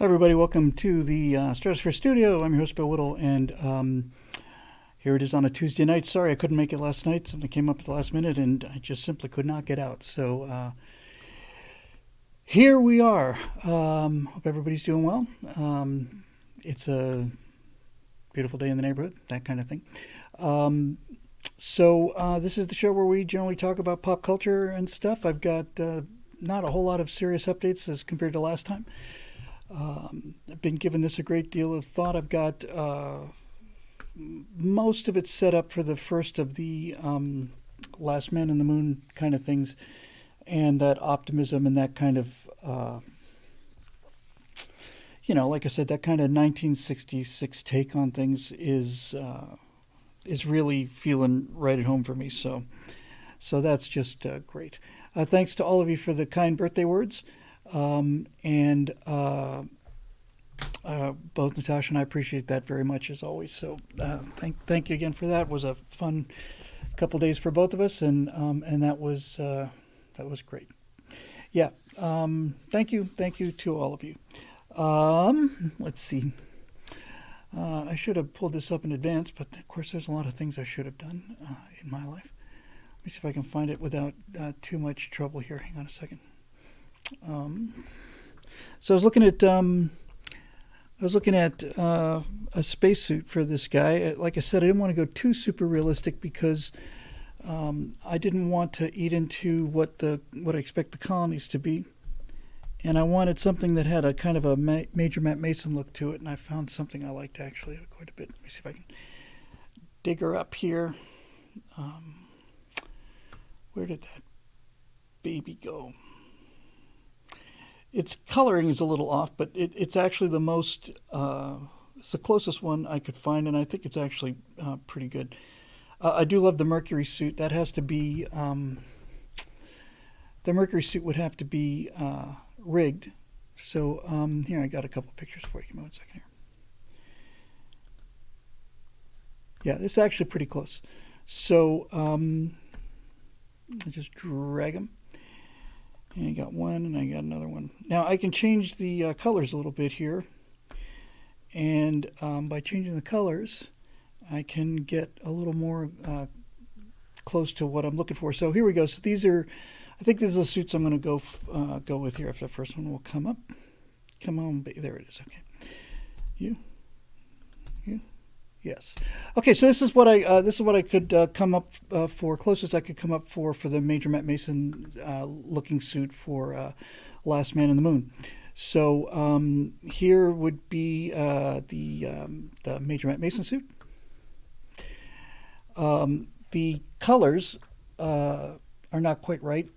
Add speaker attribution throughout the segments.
Speaker 1: Hi, everybody. Welcome to the Stratosphere Studio. I'm your host, Bill Whittle, and here it is on a Tuesday night. Sorry I couldn't make it last night. Something came up at the last minute, and I just simply could not get out. So here we are. Hope everybody's doing well. It's a beautiful day in the neighborhood, that kind of thing. So this is the show where we generally talk about pop culture and stuff. I've got not a whole lot of serious updates as compared to last time. I've been giving this a great deal of thought. I've got most of it set up for the first of the Last Man in the Moon kind of things, and that optimism and that kind of, like I said, that kind of 1966 take on things is really feeling right at home for me. So that's just great. Thanks to all of you for the kind birthday words. And both Natasha and I appreciate that very much as always. So thank you again for that. It was a fun couple days for both of us, and that was great. Yeah. Thank you to all of you. Let's see. I should have pulled this up in advance, but of course there's a lot of things I should have done in my life. Let me see if I can find it without too much trouble here. Hang on a second. So I was looking at a spacesuit for this guy. Like I said, I didn't want to go too super realistic because I didn't want to eat into what I expect the colonies to be, and I wanted something that had a kind of a Major Matt Mason look to it. And I found something I liked actually quite a bit. Let me see if I can dig her up here. Where did that baby go? Its coloring is a little off, but it's actually the most, it's the closest one I could find, and I think it's actually pretty good. I do love the Mercury suit. That has to be, the Mercury suit would have to be rigged. So here, I got a couple pictures for you. Give me 1 second here. Yeah, this is actually pretty close. So I just drag them. And I got one, and I got another one. Now I can change the colors a little bit here, and by changing the colors, I can get a little more close to what I'm looking for. So here we go. So these are, I think these are the suits I'm going to go with here. If the first one will come up, come on, there it is. Okay, you. Yes. Okay, so this is what I could come up for, closest I could come up for the Major Matt Mason looking suit for Last Man in the Moon. So here would be the Major Matt Mason suit. The colors are not quite right,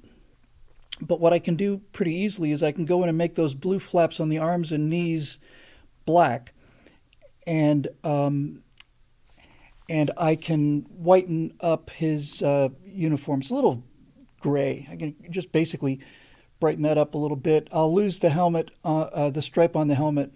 Speaker 1: but what I can do pretty easily is I can go in and make those blue flaps on the arms and knees black, and I can whiten up his uniform. It's a little gray. I can just basically brighten that up a little bit. I'll lose the helmet, the stripe on the helmet,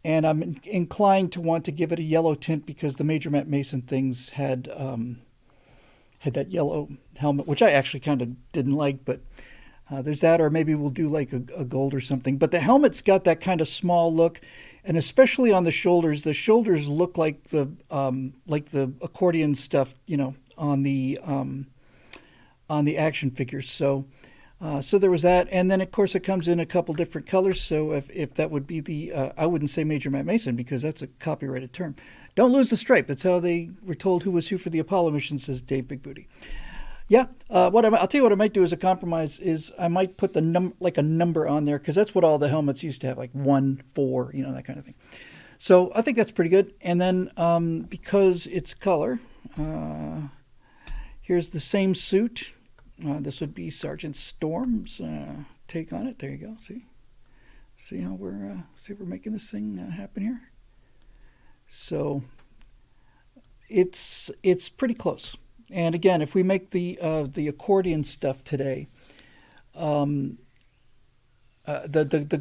Speaker 1: and I'm inclined to want to give it a yellow tint because the Major Matt Mason things had that yellow helmet, which I actually kind of didn't like, but there's that, or maybe we'll do like a gold or something. But the helmet's got that kind of small look, and especially on the shoulders look like the accordion stuff, on the action figures. So there was that, and then of course it comes in a couple different colors. So if that would be the, I wouldn't say Major Matt Mason because that's a copyrighted term. Don't lose the stripe. That's how they were told who was who for the Apollo mission, says Dave Big Booty. Yeah, I'll tell you what I might do as a compromise is I might put a number on there because that's what all the helmets used to have, like 1, 4, that kind of thing. So I think that's pretty good. And then because it's color, here's the same suit. This would be Sergeant Storm's take on it. There you go. See how we're making this thing happen here. So it's pretty close. And again, if we make the accordion stuff today, the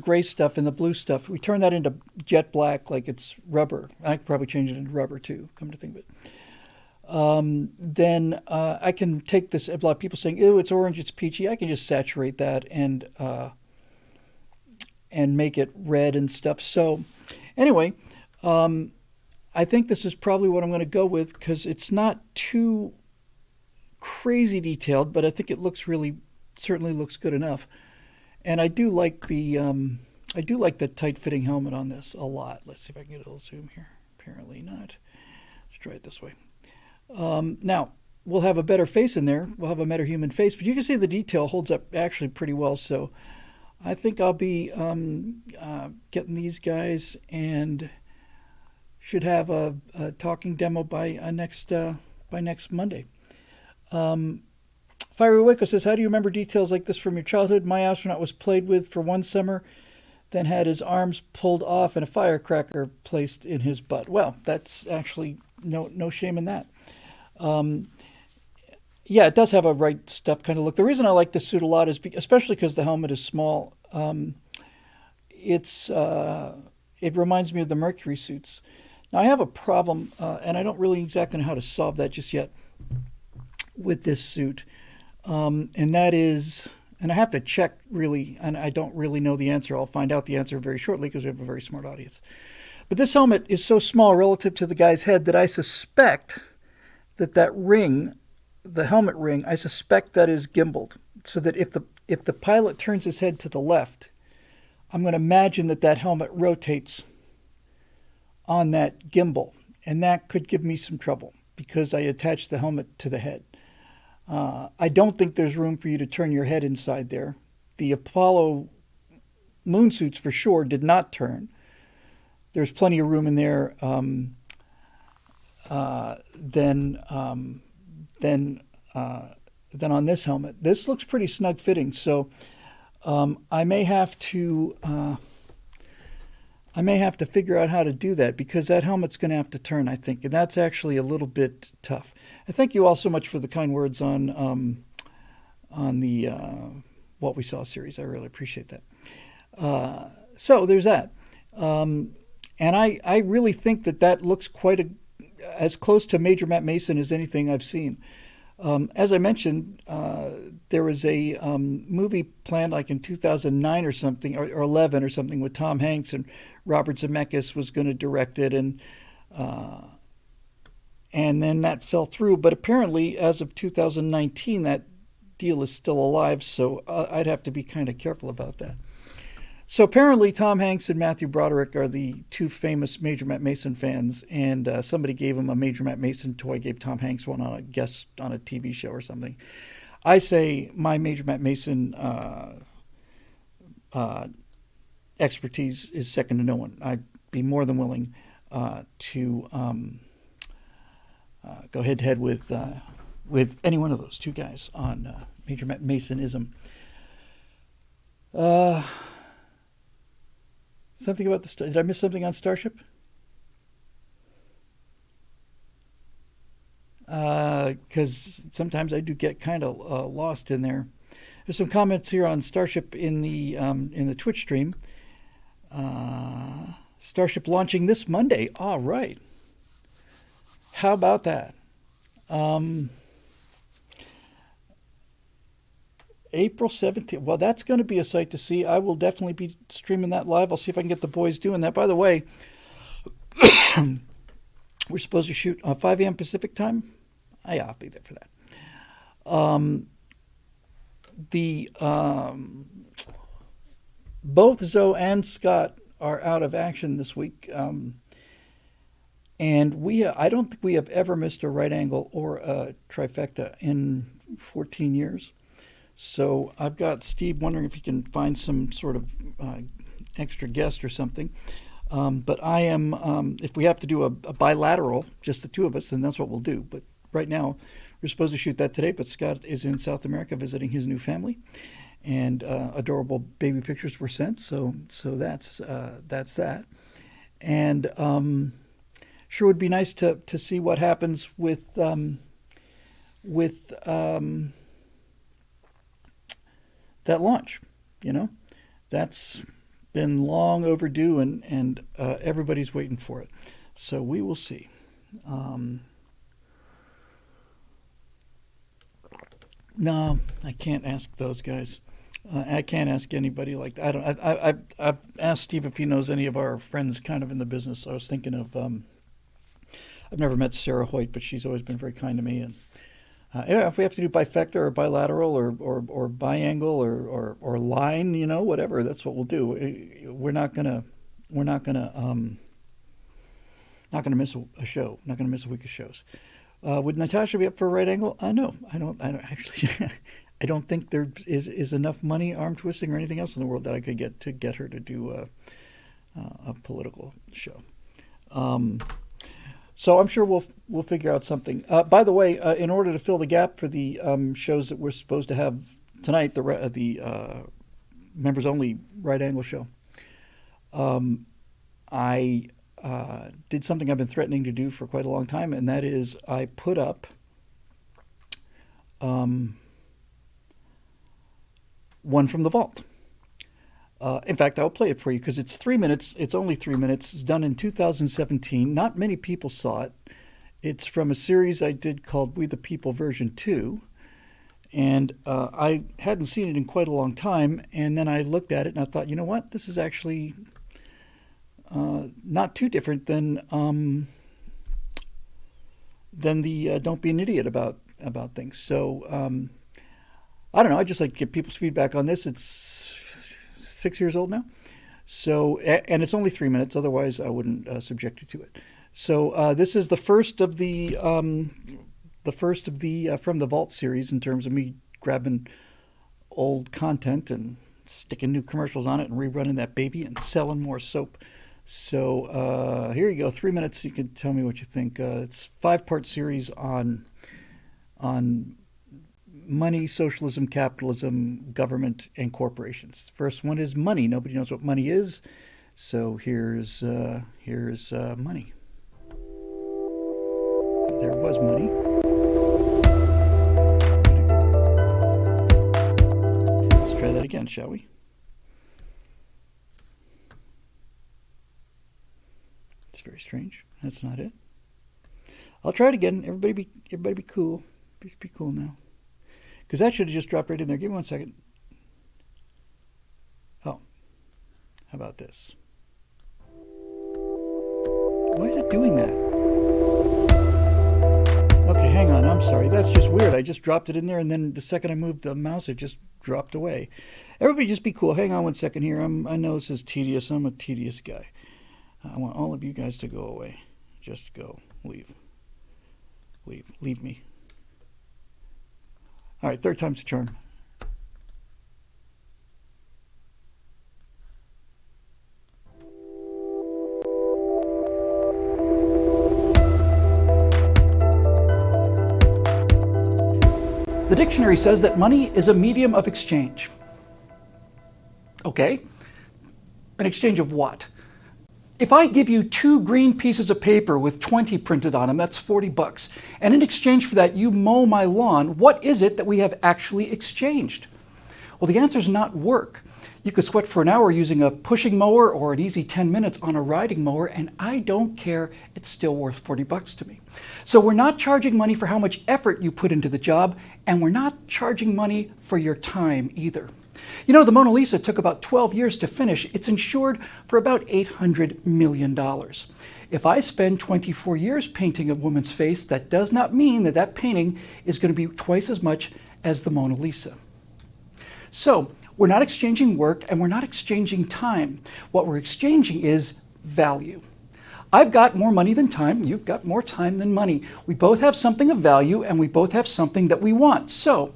Speaker 1: gray stuff and the blue stuff, we turn that into jet black, like it's rubber. I could probably change it into rubber too, come to think of it. Then I can take this. A lot of people saying, "Ew, it's orange, it's peachy." I can just saturate that and and make it red and stuff. So anyway, I think this is probably what I'm going to go with because it's not too crazy detailed, but I think it looks really certainly looks good enough. And I do like the tight fitting helmet on this a lot. Let's see if I can get a little zoom here. Apparently not. Let's try it this way. Now we'll have a better face in there. We'll have a better human face, but you can see the detail holds up actually pretty well. So I think I'll be getting these guys and should have a talking demo by next Monday. Fiery Waco says, how do you remember details like this from your childhood? My astronaut was played with for one summer, then had his arms pulled off and a firecracker placed in his butt. Well, that's actually no shame in that. Yeah, it does have a right stuff kind of look. The reason I like this suit a lot is especially because the helmet is small. It reminds me of the Mercury suits. Now I have a problem, and I don't really exactly know how to solve that just yet with this suit, and that is, and I have to check really, and I don't really know the answer. I'll find out the answer very shortly because we have a very smart audience. But this helmet is so small relative to the guy's head that I suspect that ring, the helmet ring, I suspect that is gimbaled, so that if the pilot turns his head to the left, I'm going to imagine that helmet rotates on that gimbal, and that could give me some trouble because I attached the helmet to the head. I don't think there's room for you to turn your head inside there. The Apollo moon suits for sure did not turn. There's plenty of room in there. Than on this helmet. This looks pretty snug fitting, so I may have to figure out how to do that because that helmet's going to have to turn, I think, and that's actually a little bit tough. I thank you all so much for the kind words on the What We Saw series. I really appreciate that. So there's that, and I really think that looks as close to Major Matt Mason as anything I've seen. As I mentioned, there was a movie planned like in 2009 or something, or 11 or something, with Tom Hanks, and Robert Zemeckis was going to direct it, and then that fell through. But apparently, as of 2019, that deal is still alive, so I'd have to be kind of careful about that. So apparently Tom Hanks and Matthew Broderick are the two famous Major Matt Mason fans, and somebody gave him a Major Matt Mason toy, gave Tom Hanks one on a guest on a TV show or something. I say my Major Matt Mason expertise is second to no one. I'd be more than willing to go head to head with any one of those two guys on Major Matt Masonism. Something about did I miss something on Starship? Because sometimes I do get kind of lost in there. There's some comments here on Starship in the Twitch stream. Starship launching this Monday. All right. How about that? April 17th. Well, that's going to be a sight to see. I will definitely be streaming that live. I'll see if I can get the boys doing that. By the way, we're supposed to shoot 5 a.m. Pacific time. Yeah, I'll be there for that. Both Zoe and Scott are out of action this week. And I don't think we have ever missed a right angle or a trifecta in 14 years. So I've got Steve wondering if he can find some sort of extra guest or something. But I am, if we have to do a bilateral, just the two of us, then that's what we'll do. But right now, we're supposed to shoot that today, but Scott is in South America visiting his new family. And adorable baby pictures were sent, so that's that. And sure would be nice to see what happens with that launch. That's been long overdue, and everybody's waiting for it. So we will see. No, I can't ask those guys. I can't ask anybody like that. I don't. I've asked Steve if he knows any of our friends kind of in the business. I was thinking of. I've never met Sarah Hoyt, but she's always been very kind to me. And yeah, if we have to do bifecta or bilateral or biangle or line, whatever, that's what we'll do. We're not gonna miss a show. Not gonna miss a week of shows. Would Natasha be up for a right angle? No, I don't actually. I don't think there is enough money, arm twisting, or anything else in the world that I could get her to do a political show. So I'm sure we'll figure out something. By the way, in order to fill the gap for the shows that we're supposed to have tonight, the members only right angle show, I did something I've been threatening to do for quite a long time, and that is I put up one from the vault. In fact, I'll play it for you because it's 3 minutes. It's only 3 minutes. It's done in 2017. Not many people saw it. It's from a series I did called We the People version 2. And I hadn't seen it in quite a long time. And then I looked at it and I thought, you know what? This is actually not too different than the Don't Be an Idiot about things. So I don't know. I just like to get people's feedback on this. It's 6 years old now. So, and it's only 3 minutes. Otherwise, I wouldn't subject you to it. So this is the first of the from the Vault series in terms of me grabbing old content and sticking new commercials on it and rerunning that baby and selling more soap. So here you go. 3 minutes. You can tell me what you think. It's a 5-part series on money, socialism, capitalism, government, and corporations. The first one is money. Nobody knows what money is, so here's money. There was money. Let's try that again, shall we? It's very strange. That's not it. I'll try it again. Everybody be cool. Just be cool now. Because that should have just dropped right in there. Give me 1 second. Oh, how about this? Why is it doing that? Okay, hang on. I'm sorry. That's just weird. I just dropped it in there, and then the second I moved the mouse, it just dropped away. Everybody just be cool. Hang on 1 second here. I know this is tedious. I'm a tedious guy. I want all of you guys to go away. Just go. Leave. Leave me. All right, third time's the charm. The dictionary says that money is a medium of exchange. Okay, an exchange of what? If I give you 2 green pieces of paper with 20 printed on them, that's $40. And in exchange for that, you mow my lawn, what is it that we have actually exchanged? Well, the answer is not work. You could sweat for an hour using a pushing mower or an easy 10 minutes on a riding mower, and I don't care, it's still worth $40 to me. So we're not charging money for how much effort you put into the job, and we're not charging money for your time either. You know, the Mona Lisa took about 12 years to finish. It's insured for about $800 million. If I spend 24 years painting a woman's face, that does not mean that that painting is going to be twice as much as the Mona Lisa. So we're not exchanging work and we're not exchanging time. What we're exchanging is value. I've got more money than time. You've got more time than money. We both have something of value and we both have something that we want. So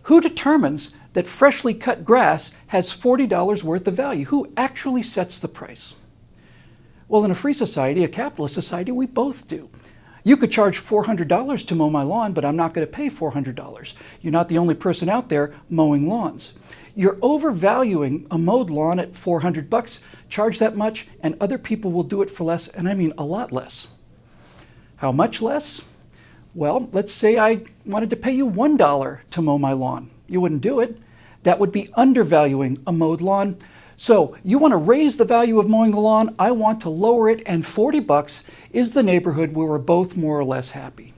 Speaker 1: who determines that freshly cut grass has $40 worth of value? Who actually sets the price? Well, in a free society, a capitalist society, we both do. You could charge $400 to mow my lawn, but I'm not going to pay $400. You're not the only person out there mowing lawns. You're overvaluing a mowed lawn at $400. Charge that much, and other people will do it for less, and I mean a lot less. How much less? Well, let's say I wanted to pay you $1 to mow my lawn. You wouldn't do it. That would be undervaluing a mowed lawn. So you want to raise the value of mowing the lawn, I want to lower it, and $40 is the neighborhood where we're both more or less happy.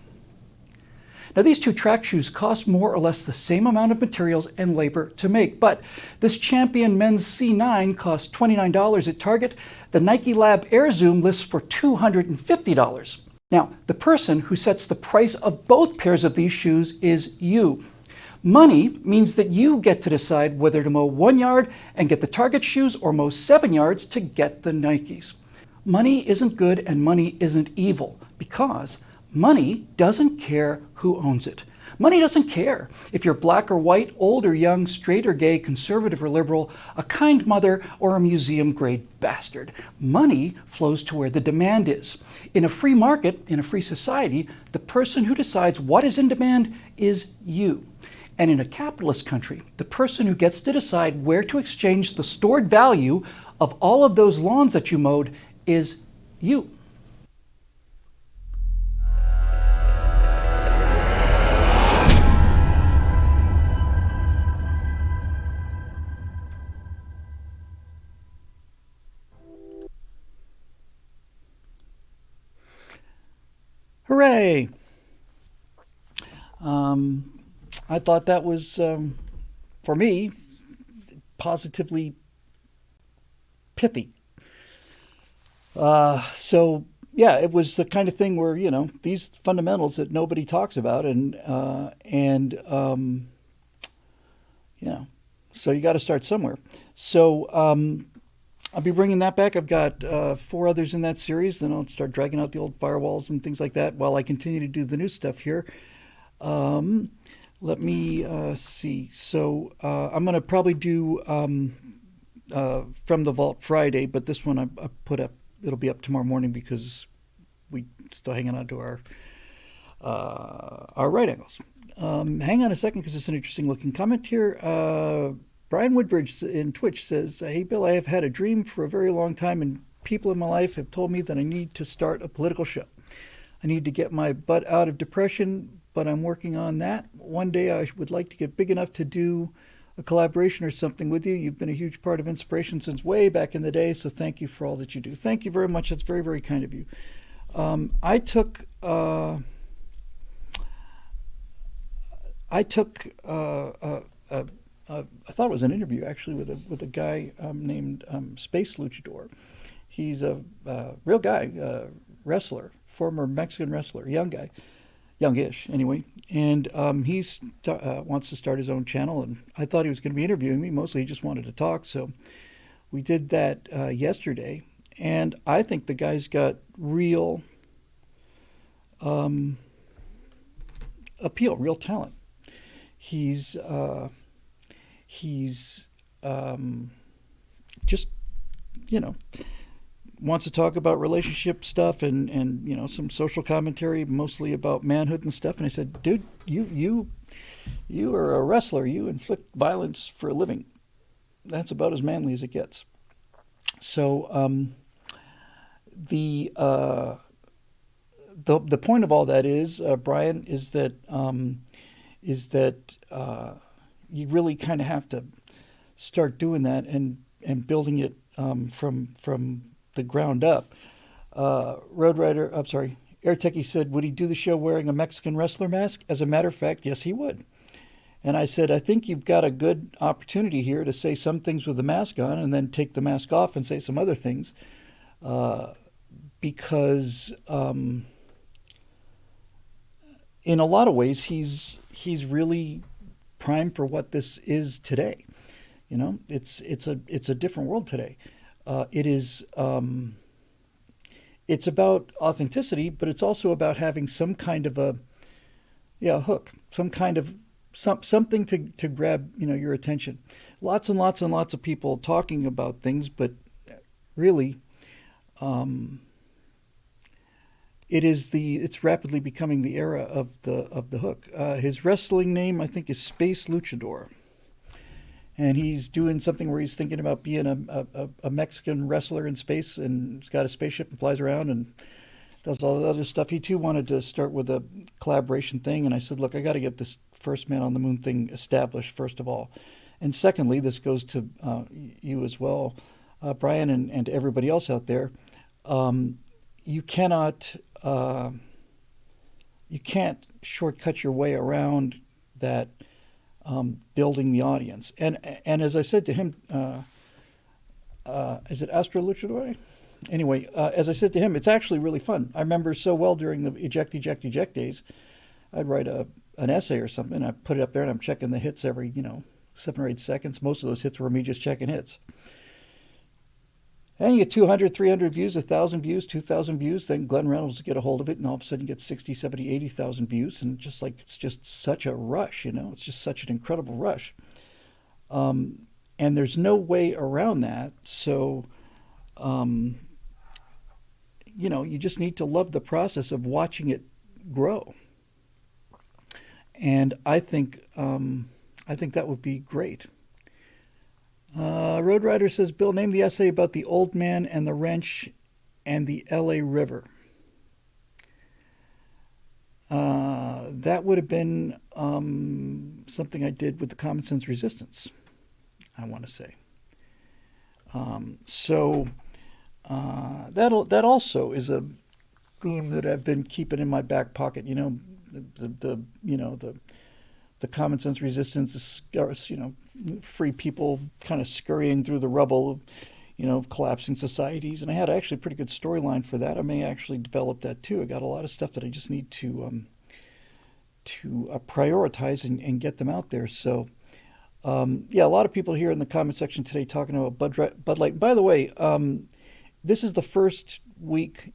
Speaker 1: Now, these two track shoes cost more or less the same amount of materials and labor to make, but this Champion men's C9 costs $29 at Target. The Nike Lab Air Zoom lists for $250. Now, the person who sets the price of both pairs of these shoes is you. Money means that you get to decide whether to mow 1 yard and get the Target shoes or mow 7 yards to get the Nikes. Money isn't good and money isn't evil because money doesn't care who owns it. Money doesn't care if you're black or white, old or young, straight or gay, conservative or liberal, a kind mother or a museum-grade bastard. Money flows to where the demand is. In a free market, in a free society, the person who decides what is in demand is you. And in a capitalist country, the person who gets to decide where to exchange the stored value of all of those lawns that you mowed is you. Hooray! I thought that was, for me, positively pithy. So, yeah, it was the kind of thing where, these fundamentals that nobody talks about, so you got to start somewhere. So, I'll be bringing that back. I've got 4 others in that series. Then I'll start dragging out the old firewalls and things like that while I continue to do the new stuff here. Let me see. So I'm going to probably do From the Vault Friday, but this one I put up. It'll be up tomorrow morning because we still hanging on to our right angles. Hang on a second because it's an interesting looking comment here. Brian Woodbridge in Twitch says, "Hey Bill, I have had a dream for a very long time, and people in my life have told me that I need to start a political show. I need to get my butt out of depression, but I'm working on that. One day I would like to get big enough to do a collaboration or something with you. You've been a huge part of inspiration since way back in the day, so thank you for all that you do." Thank you very much. That's very, very kind of you. I took I thought it was an interview actually with a guy named Space Luchador. He's a real guy, wrestler, former Mexican wrestler, young guy, youngish anyway, and he's wants to start his own channel. And I thought he was going to be interviewing me. Mostly, he just wanted to talk. So we did that yesterday, and I think the guy's got real appeal, real talent. He's just, wants to talk about relationship stuff and some social commentary, mostly about manhood and stuff. And I said, dude, you are a wrestler. You inflict violence for a living. That's about as manly as it gets. So the point of all that is, Brian, is that you really kind of have to start doing that and building it from the ground up. Air Techie said, would he do the show wearing a Mexican wrestler mask? As a matter of fact, yes, he would. And I said, I think you've got a good opportunity here to say some things with the mask on and then take the mask off and say some other things. Because in a lot of ways, he's really prime for what this is today. It's a different world today. It's about authenticity, but it's also about having some kind of a hook, some kind of something to grab your attention. Lots and lots and lots of people talking about things, but really, it's rapidly becoming the era of the hook. His wrestling name, I think, is Space Luchador. And he's doing something where he's thinking about being a Mexican wrestler in space, and he's got a spaceship and flies around and does all the other stuff. He too wanted to start with a collaboration thing, and I said, look, I got to get this first man on the moon thing established, first of all. And secondly, this goes to you as well, Brian, and everybody else out there. You cannot you can't shortcut your way around that, building the audience. And as I said to him, is it Astro Luchador? Anyway, as I said to him, it's actually really fun. I remember so well during the eject days, I'd write an essay or something, and I put it up there, and I'm checking the hits every 7 or 8 seconds. Most of those hits were me just checking hits. And you get 200, 300 views, 1,000 views, 2,000 views. Then Glenn Reynolds will get a hold of it, and all of a sudden you get 60, 70, 80,000 views. And it's just such a rush, It's just such an incredible rush. And there's no way around that. So, you just need to love the process of watching it grow. And I think that would be great. Road Rider says, Bill, name the essay about the old man and the wrench and the L.A. River. That would have been something I did with the Common Sense Resistance, I want to say. That also is a theme that I've been keeping in my back pocket. The Common Sense Resistance is, free people kind of scurrying through the rubble of collapsing societies. And I had actually a pretty good storyline for that. I may actually develop that too. I got a lot of stuff that I just need to prioritize and get them out there. So, a lot of people here in the comment section today talking about Bud Light. By the way, this is the first week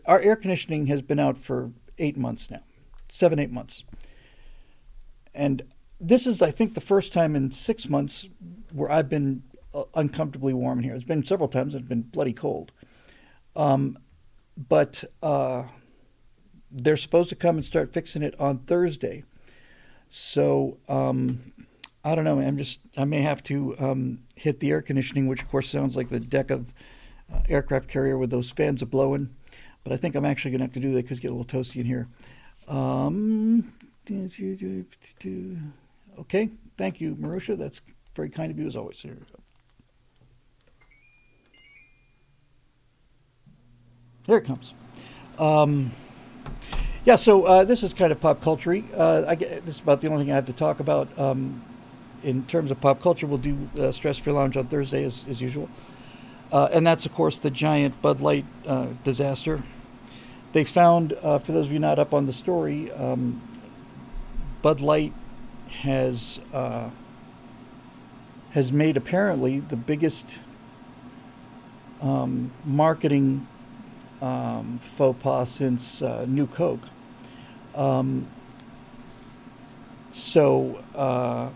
Speaker 1: our air conditioning has been out for 8 months now, 7, 8 months. And this is, I think, the first time in 6 months where I've been uncomfortably warm in here. It's been several times it's been bloody cold. But they're supposed to come and start fixing it on Thursday. So I don't know. I may have to hit the air conditioning, which of course sounds like the deck of aircraft carrier with those fans are blowing. But I think I'm actually going to have to do that because it gets a little toasty in here. Okay, thank you, Marusha. That's very kind of you as always. Here we go. Here it comes. So this is kind of pop culture-y. This is about the only thing I have to talk about in terms of pop culture. We'll do Stratosphere Lounge on Thursday as usual. And that's, of course, the giant Bud Light disaster. They found, for those of you not up on the story, Bud Light has made apparently the biggest marketing faux pas since New Coke. So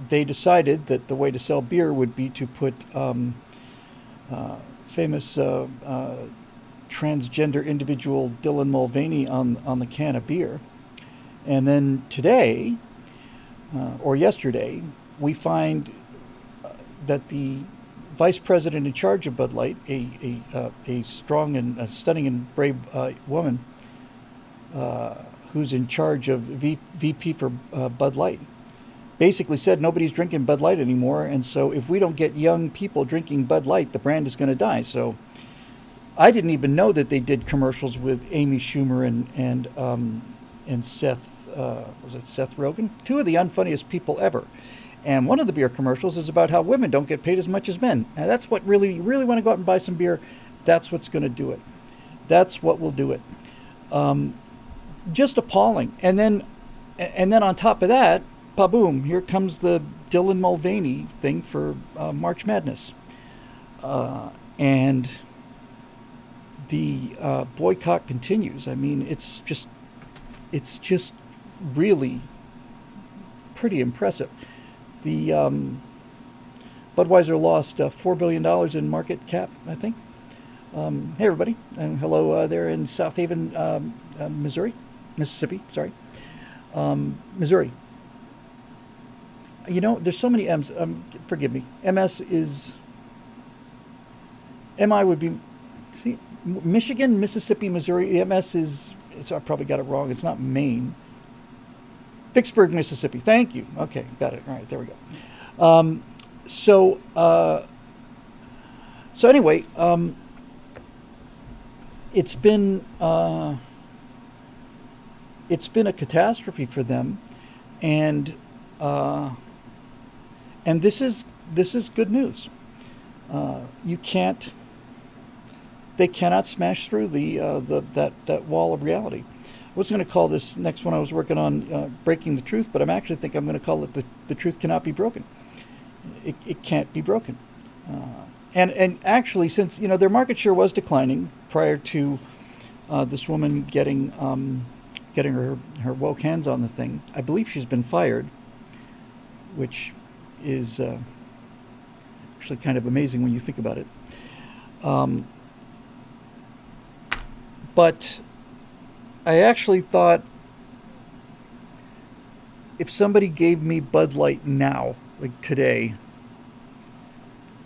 Speaker 1: they decided that the way to sell beer would be to put famous transgender individual Dylan Mulvaney on the can of beer. And then today, or yesterday, we find that the vice president in charge of Bud Light, a strong and stunning and brave woman who's in charge of VP for Bud Light, basically said nobody's drinking Bud Light anymore, and so if we don't get young people drinking Bud Light, the brand is going to die. So I didn't even know that they did commercials with Amy Schumer and Seth. Was it Seth Rogen? Two of the unfunniest people ever. And one of the beer commercials is about how women don't get paid as much as men. And that's what you really want to go out and buy some beer. That's what's going to do it. That's what will do it. Just appalling. And then on top of that, pa-boom, here comes the Dylan Mulvaney thing for March Madness. And the boycott continues. I mean, it's just really pretty impressive. The Budweiser lost $4 billion in market cap, I think. Hey, everybody, and hello there in South Haven, Mississippi. Missouri. There's so many M's. Forgive me. MI would be, Michigan, Mississippi, Missouri. MS is, so I probably got it wrong. It's not Maine. Vicksburg, Mississippi. Thank you. Okay, got it. All right, there we go. So anyway, it's been it's been a catastrophe for them, and uh, and this is good news. You can't They cannot smash through that wall of reality. I was going to call this next one I was working on breaking the truth, but I actually think I'm going to call it the truth cannot be broken. It can't be broken. And actually, since their market share was declining prior to this woman getting her woke hands on the thing, I believe she's been fired, which is actually kind of amazing when you think about it. Um, but I actually thought, if somebody gave me Bud Light now, like today,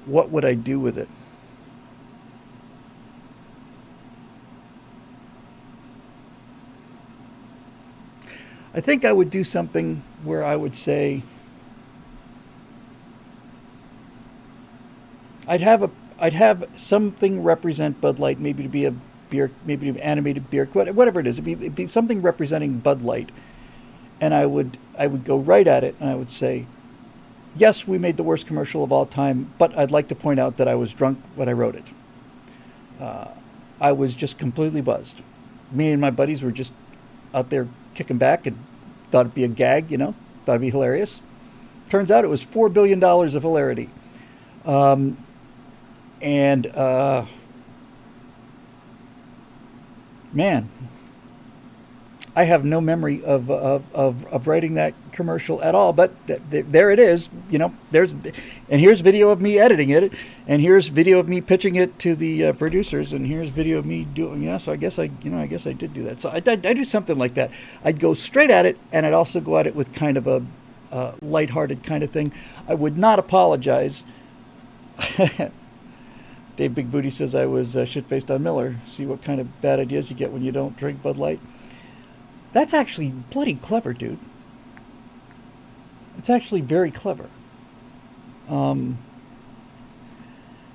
Speaker 1: what would I do with it? I think I would do something where I would say I'd have a I'd have something represent Bud Light, maybe to be a beer, maybe to be animated beer, whatever it is. It'd be something representing Bud Light, and I would go right at it, and I would say, yes, we made the worst commercial of all time, but I'd like to point out that I was drunk when I wrote it. Uh, I was just completely buzzed. Me and my buddies were just out there kicking back and thought it'd be a gag, thought it'd be hilarious. Turns out it was $4 billion of hilarity. Um, and man, I have no memory of writing that commercial at all, but there it is. And here's video of me editing it, and here's video of me pitching it to the producers, and here's video of me doing. Yeah, so I guess I did do that. So I do something like that. I'd go straight at it, and I'd also go at it with kind of a lighthearted kind of thing. I would not apologize. Dave Big Booty says I was shit-faced on Miller. See what kind of bad ideas you get when you don't drink Bud Light. That's actually bloody clever, dude. It's actually very clever. Um,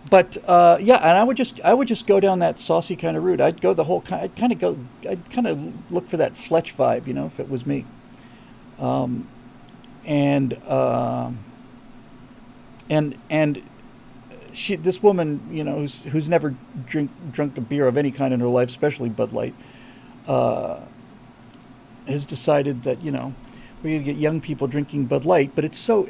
Speaker 1: but yeah, and I would just go down that saucy kind of route. I'd go the whole kind. I'd kind of look for that Fletch vibe, if it was me. Um, and and this woman, who's never drunk a beer of any kind in her life, especially Bud Light, uh, has decided that we're going to get young people drinking Bud Light, but it's so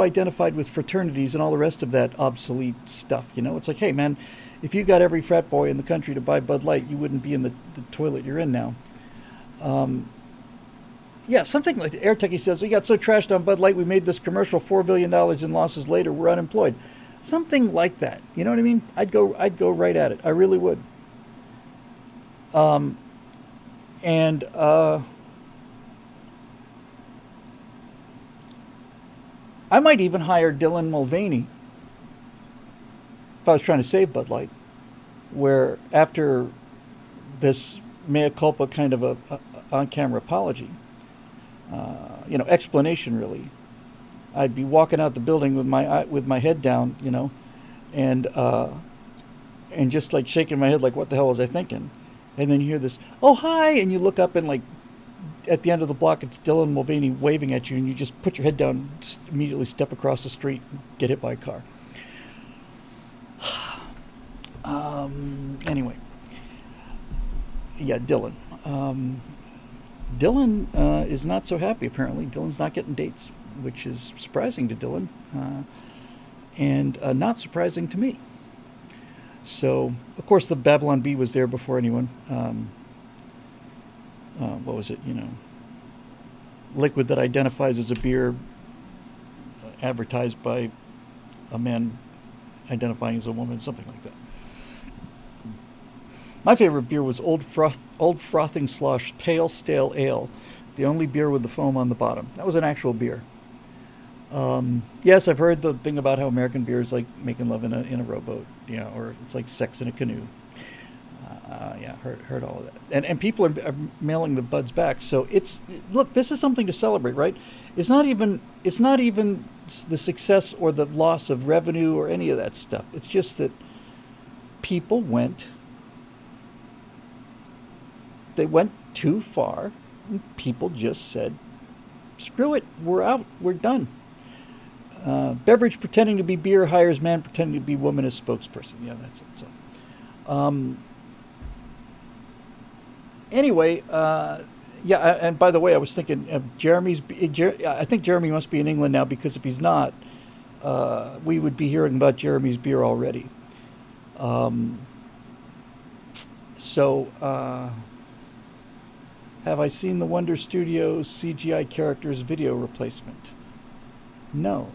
Speaker 1: identified with fraternities and all the rest of that obsolete stuff. It's like, hey man, if you got every frat boy in the country to buy Bud Light, you wouldn't be in the toilet you're in now. Um, yeah, something like Air Techie says, we got so trashed on Bud Light, we made this commercial, $4 billion in losses later, we're unemployed. Something like that. You know what I mean? I'd go right at it. I really would. Um, and I might even hire Dylan Mulvaney if I was trying to save Bud Light, where after this mea culpa kind of a on-camera apology, explanation really, I'd be walking out the building with my head down, and just like shaking my head, like what the hell was I thinking? And then you hear this, oh hi, and you look up and like at the end of the block, it's Dylan Mulvaney waving at you, and you just put your head down, immediately step across the street, and get hit by a car. Anyway, yeah, Dylan. Dylan is not so happy, apparently. Dylan's not getting dates, which is surprising to Dylan, and not surprising to me. So, of course, the Babylon Bee was there before anyone. What was it? Liquid that identifies as a beer, advertised by a man identifying as a woman, something like that. My favorite beer was Old Frothing Slosh Pale Stale Ale, the only beer with the foam on the bottom. That was an actual beer. Yes, I've heard the thing about how American beer is like making love in a rowboat, or it's like sex in a canoe. Yeah, heard all of that, and people are mailing the buds back. So look, this is something to celebrate, right? It's not even the success or the loss of revenue or any of that stuff. It's just that people went too far, people just said, screw it, we're out, we're done. Beverage pretending to be beer hires man pretending to be woman as spokesperson. Yeah, that's it. So, anyway, yeah, and by the way, I was thinking I think Jeremy must be in England now, because if he's not, we would be hearing about Jeremy's beer already. Um, so, have I seen the Wonder Studios CGI characters video replacement? No.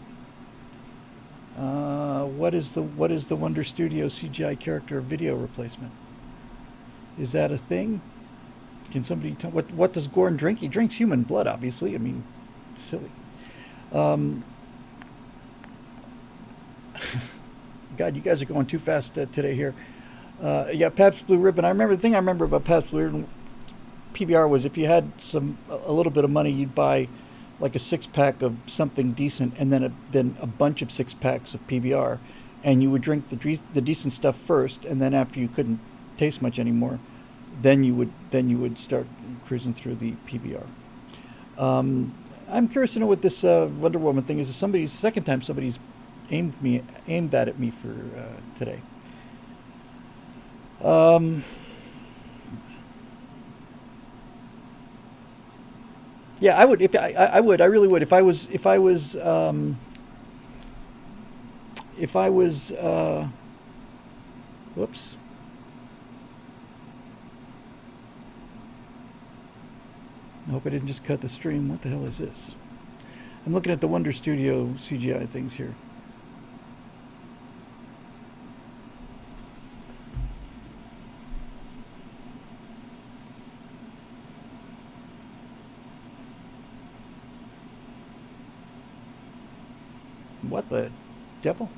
Speaker 1: What is the Wonder Studios CGI character video replacement? Is that a thing? Can somebody tell what does Gorn drink? He drinks human blood, obviously. I mean, silly. Um, God, you guys are going too fast today here. Yeah, Pabst Blue Ribbon. The thing I remember about Pabst Blue Ribbon PBR was, if you had a little bit of money, you'd buy like a 6-pack of something decent, and then a bunch of 6-packs of PBR, and you would drink the decent stuff first, and then after you couldn't taste much anymore, then you would start cruising through the PBR. I'm curious to know what this Wonder Woman thing is. Second time somebody's aimed that at me for today. Yeah, I would. I really would. If I was. Whoops. I hope I didn't just cut the stream. What the hell is this? I'm looking at the Wonder Studio CGI things here. What the devil?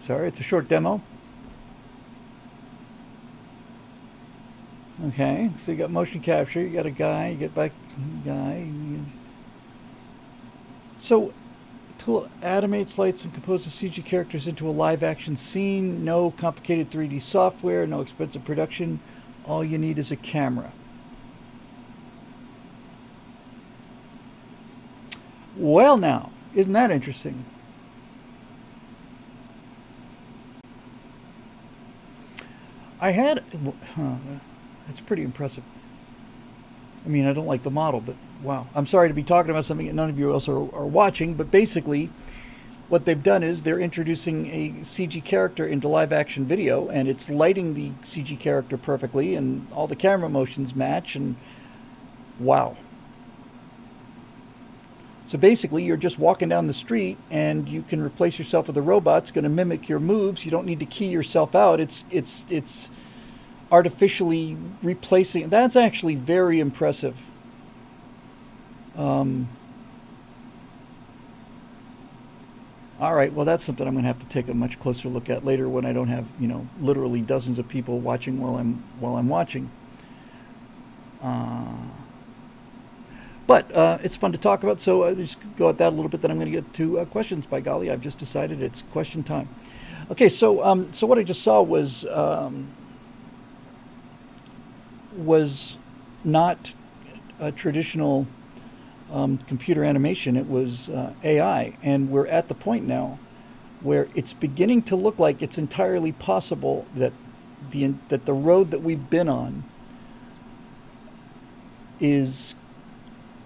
Speaker 1: Sorry, it's a short demo. Okay, so you got motion capture, you got a guy, you get back guy. So, tool animates, lights, and composes CG characters into a live action scene. No complicated 3D software, no expensive production. All you need is a camera. Well, now, isn't that interesting? That's pretty impressive. I mean, I don't like the model, but wow. I'm sorry to be talking about something that none of you else are watching, but basically what they've done is they're introducing a CG character into live action video, and it's lighting the CG character perfectly, and all the camera motions match, and wow. So basically, you're just walking down the street, and you can replace yourself with a robot. It's going to mimic your moves. You don't need to key yourself out. It's artificially replacing. That's actually very impressive. All right, well, that's something I'm going to have to take a much closer look at later, when I don't have, literally dozens of people watching while I'm watching. But it's fun to talk about, so I'll just go at that a little bit. Then I'm going to get to questions. By golly, I've just decided it's question time. Okay, so what I just saw was not a traditional computer animation. It was AI, and we're at the point now where it's beginning to look like it's entirely possible that the road that we've been on is,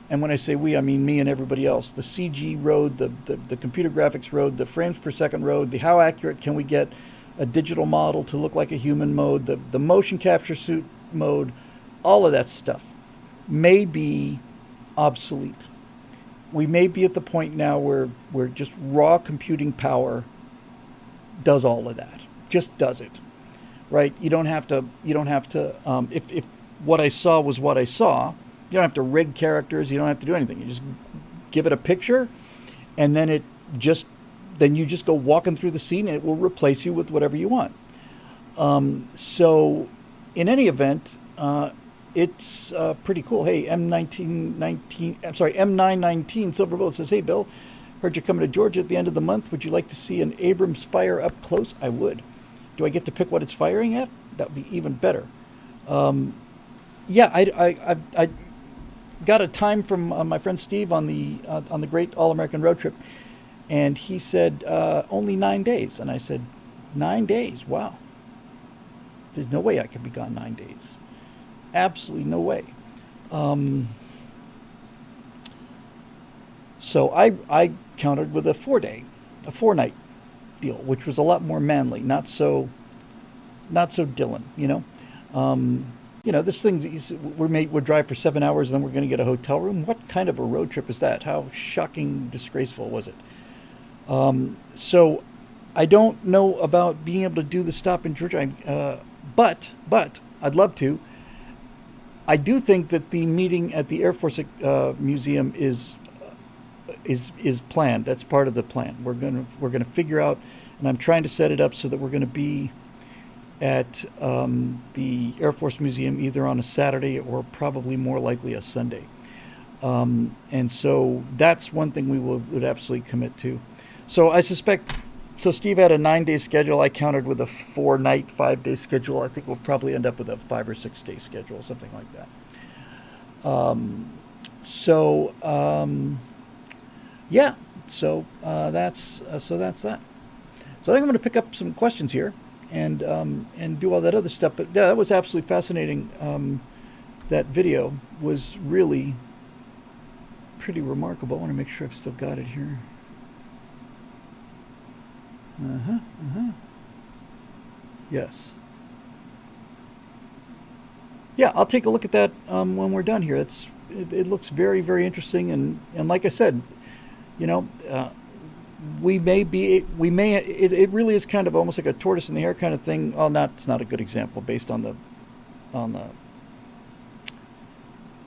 Speaker 1: and when I say we, I mean me and everybody else, the CG road, the computer graphics road, the frames per second road, the how accurate can we get a digital model to look like a human mode, the motion capture suit mode, all of that stuff may be obsolete. We may be at the point now where just raw computing power does all of that, just does it, right? You don't have to, if what I saw was what I saw, you don't have to rig characters, you don't have to do anything. You just give it a picture, and then you just go walking through the scene, and it will replace you with whatever you want. So in any event, it's pretty cool. Hey, M919 Silverboat says, "Hey Bill, heard you're coming to Georgia at the end of the month. Would you like to see an Abrams fire up close?" I would. Do I get to pick what it's firing at? That would be even better. Yeah, I got a time from my friend Steve on the Great All American Road Trip, and he said only 9 days, and I said 9 days. Wow, there's no way I could be gone 9 days. Absolutely no way. Um, so I countered with a 4 day, a 4 night deal, which was a lot more manly, not so Dylan, you know. This thing we'll drive for 7 hours, and then we're going to get a hotel room. What kind of a road trip is that? How shocking, disgraceful was it? So I don't know about being able to do the stop in Georgia, but I'd love to. I do think that the meeting at the Air Force Museum is planned. That's part of the plan. We're gonna figure out, and I'm trying to set it up so that we're going to be at the Air Force Museum either on a Saturday or probably more likely a Sunday. And so that's one thing we would absolutely commit to. So I suspect. So Steve had a 9 day schedule. I countered with a 4 night, 5 day schedule. I think we'll probably end up with a 5 or 6 day schedule, something like that. So yeah. So that's that. So I think I'm going to pick up some questions here and do all that other stuff. But yeah, that was absolutely fascinating. That video was really pretty remarkable. I want to make sure I've still got it here. Uh-huh, uh-huh. Yes. Yeah, I'll take a look at that when we're done here. It looks very, very interesting, and like I said, you know, it really is kind of almost like a tortoise in the hare kind of thing. Oh, it's not a good example based on the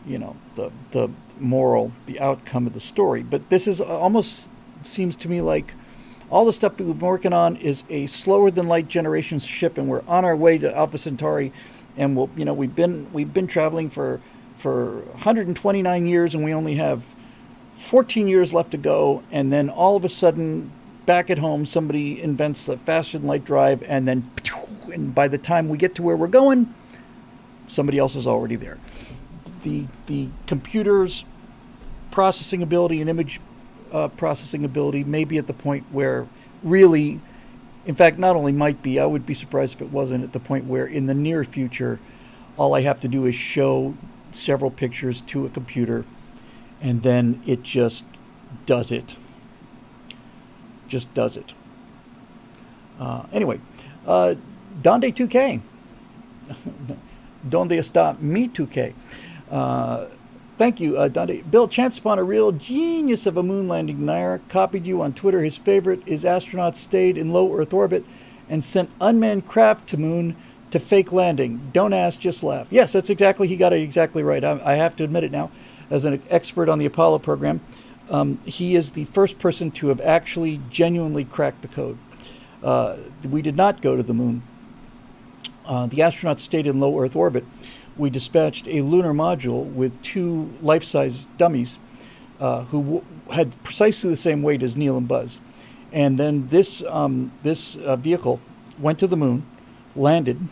Speaker 1: the moral, the outcome of the story. But this is almost seems to me like all the stuff we've been working on is a slower than light generations ship, and we're on our way to Alpha Centauri, and we've been traveling for 129 years, and we only have 14 years left to go, and then all of a sudden, back at home, somebody invents the faster than light drive, and by the time we get to where we're going, somebody else is already there. The computer's processing ability and image processing ability may be at the point where really, in fact, not only might be, I would be surprised if it wasn't at the point where in the near future, all I have to do is show several pictures to a computer, and then it just does it. Just does it. Anyway, Donde 2K. Donde está mi 2K? Thank you, Dante. Bill chanced upon a real genius of a moon landing. Nair copied you on Twitter. His favorite is astronauts stayed in low Earth orbit and sent unmanned craft to moon to fake landing. Don't ask, just laugh. Yes, he got it exactly right. I have to admit it now. As an expert on the Apollo program, he is the first person to have actually genuinely cracked the code. We did not go to the moon. The astronauts stayed in low Earth orbit. We dispatched a lunar module with 2 life-size dummies who had precisely the same weight as Neil and Buzz. And then this vehicle went to the moon, landed.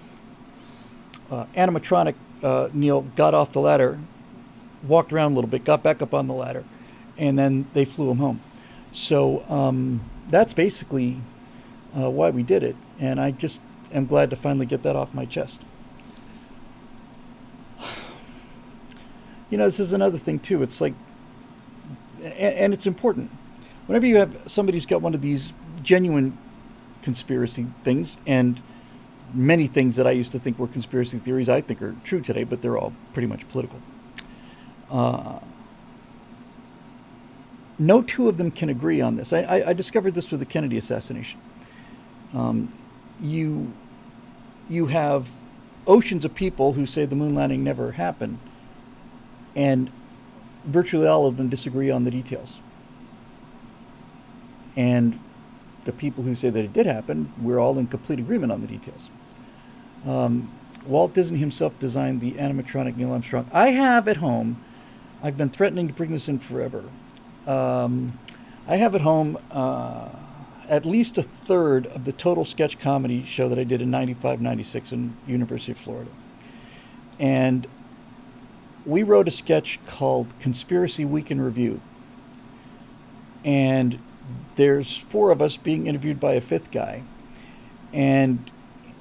Speaker 1: Animatronic Neil got off the ladder, walked around a little bit, got back up on the ladder, and then they flew him home. So that's basically why we did it. And I just am glad to finally get that off my chest. This is another thing, too. It's like, and it's important. Whenever you have somebody who's got one of these genuine conspiracy things, and many things that I used to think were conspiracy theories I think are true today, but they're all pretty much political. No two of them can agree on this. I discovered this with the Kennedy assassination. You have oceans of people who say the moon landing never happened, and virtually all of them disagree on the details. And the people who say that it did happen, we're all in complete agreement on the details. Walt Disney himself designed the animatronic Neil Armstrong. I have at home, I've been threatening to bring this in forever. I have at home at least a third of the total sketch comedy show that I did in 95, 96 in University of Florida. And we wrote a sketch called Conspiracy Week in Review. And there's four of us being interviewed by a fifth guy. And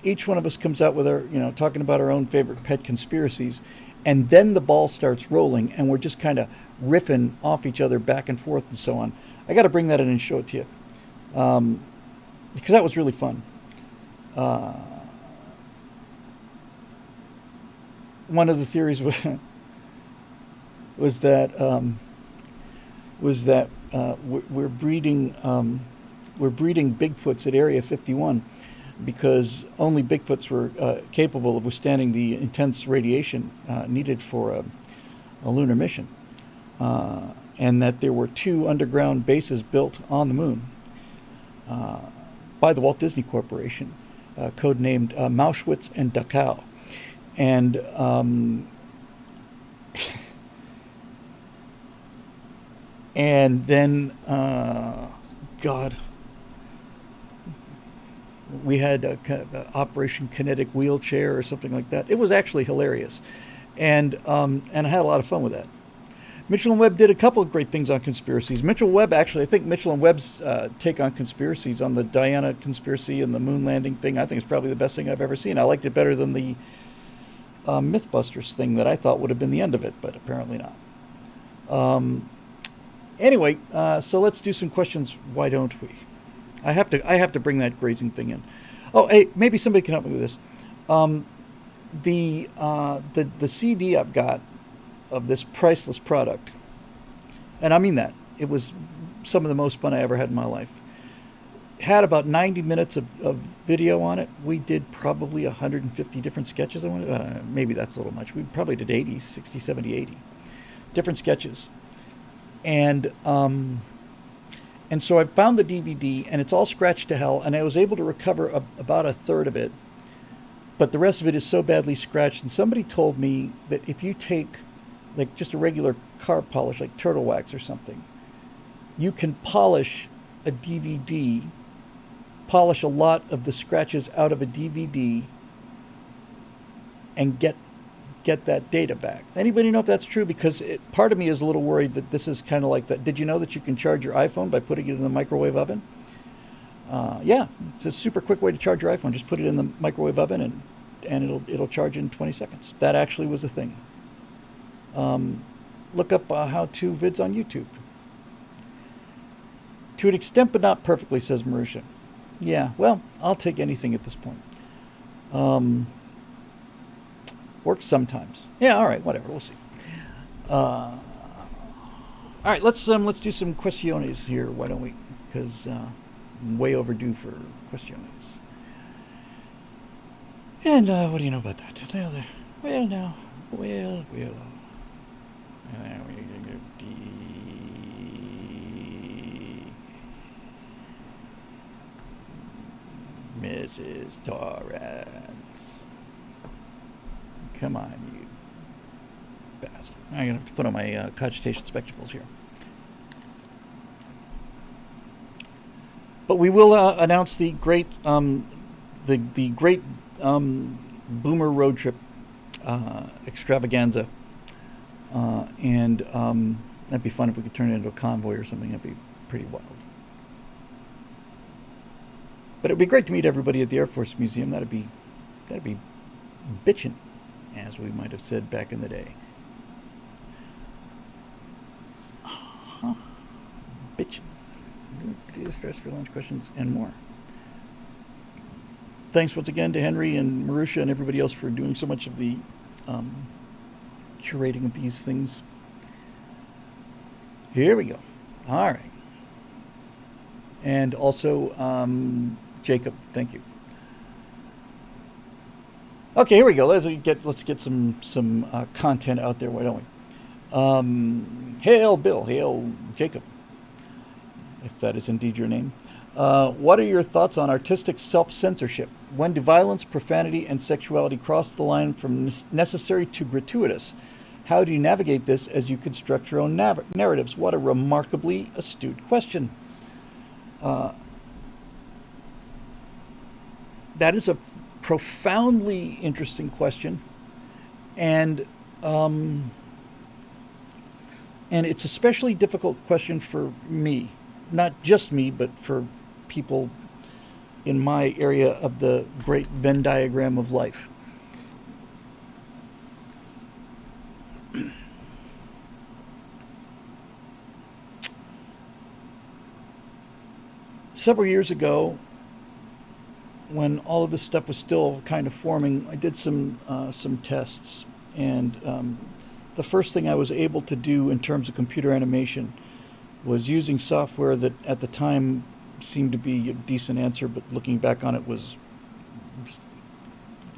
Speaker 1: each one of us comes out with our, talking about our own favorite pet conspiracies. And then the ball starts rolling and we're just kind of riffing off each other back and forth and so on. I got to bring that in and show it to you. Because that was really fun. One of the theories was that we're breeding Bigfoots at Area 51 because only Bigfoots were capable of withstanding the intense radiation needed for a lunar mission, and that there were two underground bases built on the moon by the Walt Disney Corporation, codenamed Mauschwitz and Dachau. And and then, God, we had Operation Kinetic Wheelchair or something like that. It was actually hilarious, and I had a lot of fun with that. Mitchell and Webb did a couple of great things on conspiracies. Mitchell Webb, actually, I think Mitchell and Webb's take on conspiracies on the Diana conspiracy and the moon landing thing, I think is probably the best thing I've ever seen. I liked it better than the Mythbusters thing that I thought would have been the end of it, but apparently not. Anyway, so let's do some questions. Why don't we? I have to bring that grazing thing in. Oh, hey, maybe somebody can help me with this. The CD I've got of this priceless product, and I mean that, it was some of the most fun I ever had in my life. Had about 90 minutes of video on it. We did probably 150 different sketches. Maybe that's a little much. We probably did 80, 60, 70, 80 different sketches. And so I found the DVD, and it's all scratched to hell, and I was able to recover about a third of it, but the rest of it is so badly scratched. And somebody told me that if you take like just a regular car polish, like turtle wax or something, you can polish a DVD, polish a lot of the scratches out of a DVD, and get that data back. Anybody know if that's true? Because part of me is a little worried that this is kind of like that. Did you know that you can charge your iPhone by putting it in the microwave oven? Yeah, it's a super quick way to charge your iPhone. Just put it in the microwave oven and it'll charge in 20 seconds. That actually was a thing. Look up how-to vids on YouTube. To an extent, but not perfectly, says Marusha. Yeah, well, I'll take anything at this point. Works sometimes. Yeah, all right, whatever. We'll see. All right, let's do some questiones here. Why don't we? Because I'm way overdue for questiones. And what do you know about that? Well, now, well. Mrs. Torrance. Come on, you bastard. I'm going to have to put on my cogitation spectacles here. But we will announce the great Boomer road trip extravaganza. And that'd be fun if we could turn it into a convoy or something. That'd be pretty wild. But it'd be great to meet everybody at the Air Force Museum. That'd be bitchin', as we might have said back in the day. Bitchin'. Stress for lunch questions and more. Thanks once again to Henry and Marusha and everybody else for doing so much of the curating of these things. Here we go. All right. And also, Jacob, thank you. Okay, here we go. Let's get some content out there. Why don't we? Hail Bill, hail Jacob, if that is indeed your name. What are your thoughts on artistic self-censorship? When do violence, profanity, and sexuality cross the line from necessary to gratuitous? How do you navigate this as you construct your own narratives? What a remarkably astute question. that is a profoundly interesting question, and um, and it's especially difficult question for me, not just me, but for people in my area of the great Venn diagram of life. Several years ago, when all of this stuff was still kind of forming, I did some tests, and the first thing I was able to do in terms of computer animation was using software that at the time seemed to be a decent answer, but looking back on it was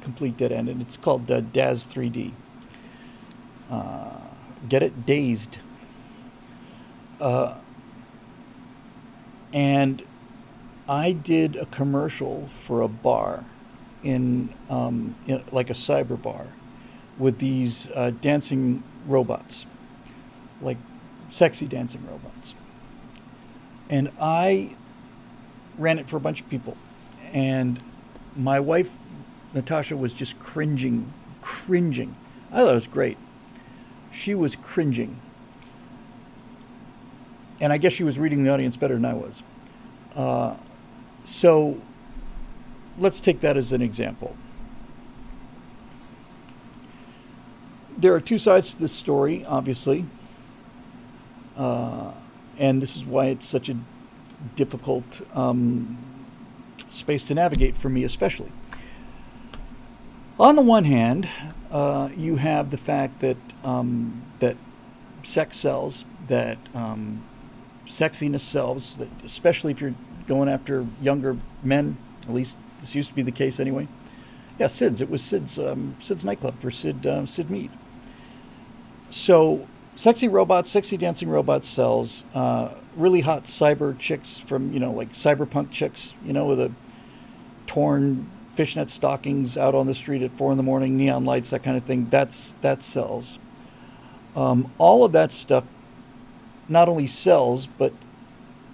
Speaker 1: complete dead end. And it's called DAZ 3D. Get it? Dazed. Uh, and I did a commercial for a bar in like a cyber bar with these dancing robots, like sexy dancing robots. And I ran it for a bunch of people. And my wife, Natasha, was just cringing. I thought it was great. She was cringing. And I guess she was reading the audience better than I was. Uh, so let's take that as an example. There are two sides to this story, obviously. Uh, and this is why it's such a difficult space to navigate for me, especially. On the one hand, you have the fact that that sex sells, that sexiness sells, that especially if you're going after younger men. At least this used to be the case anyway. Yeah, Sid's. It was Sid's nightclub for Sid Mead. So sexy dancing robots sells. Really hot cyber chicks from, like cyberpunk chicks, with a torn fishnet stockings out on the street at 4 in the morning, neon lights, that kind of thing. That sells. All of that stuff not only sells, but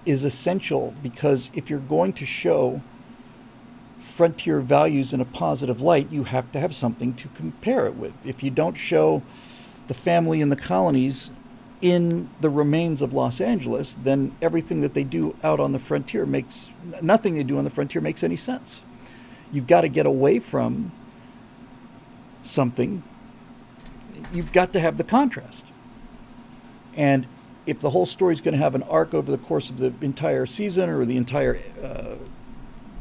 Speaker 1: is essential, because if you're going to show frontier values in a positive light, you have to have something to compare it with. If you don't show the family in the colonies in the remains of Los Angeles, then everything that they do out on the frontier nothing they do on the frontier makes any sense. You've got to get away from something. You've got to have the contrast. And if the whole story is going to have an arc over the course of the entire season or the entire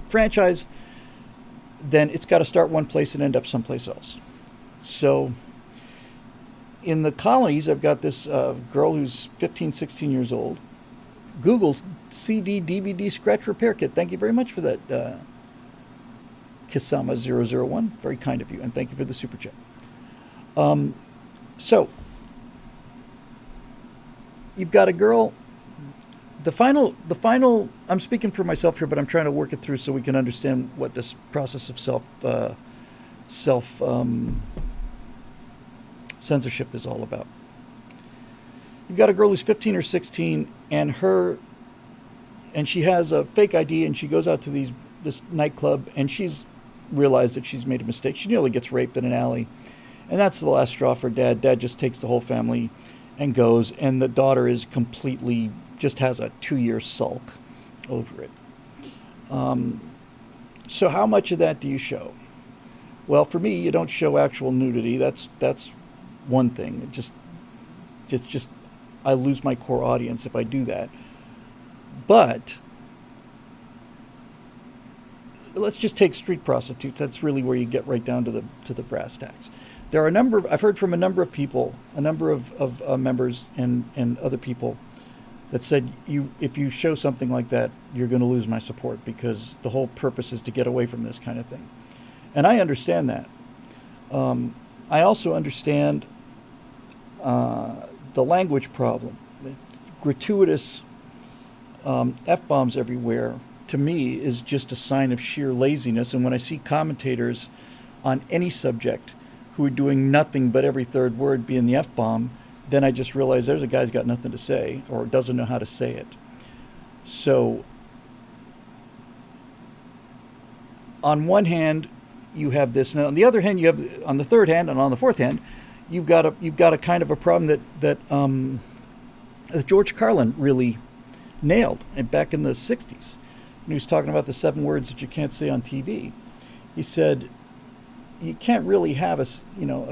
Speaker 1: franchise, then it's got to start one place and end up someplace else. So in the colonies, I've got this girl who's 15, 16 years old. Google CD, DVD, scratch repair kit. Thank you very much for that, Kisama001. Very kind of you, and thank you for the super chat. So you've got a girl. The final. I'm speaking for myself here, but I'm trying to work it through so we can understand what this process of self censorship is all about. You've got a girl who's 15 or 16, and she has a fake ID, and she goes out to this nightclub, and she's realized that she's made a mistake. She nearly gets raped in an alley, and that's the last straw for Dad. Dad just takes the whole family and goes, and the daughter is completely, just has a 2-year sulk over it. So how much of that do you show? Well, for me, you don't show actual nudity. That's one thing. It just I lose my core audience if I do that. But let's just take street prostitutes. That's really where you get right down to the brass tacks. There are I've heard from a number of people, a number of members and other people that said, if you show something like that, you're going to lose my support, because the whole purpose is to get away from this kind of thing. And I understand that. I also understand the language problem. Gratuitous F-bombs everywhere, to me, is just a sign of sheer laziness. And when I see commentators on any subject who are doing nothing but every third word being the F-bomb, then I just realize there's a guy who's got nothing to say or doesn't know how to say it. So on one hand, you have this, and on the other hand, you have on the third hand, and on the fourth hand, you've got a kind of a problem that George Carlin really nailed, and back in the '60s, when he was talking about the 7 words that you can't say on TV. He said you can't really have a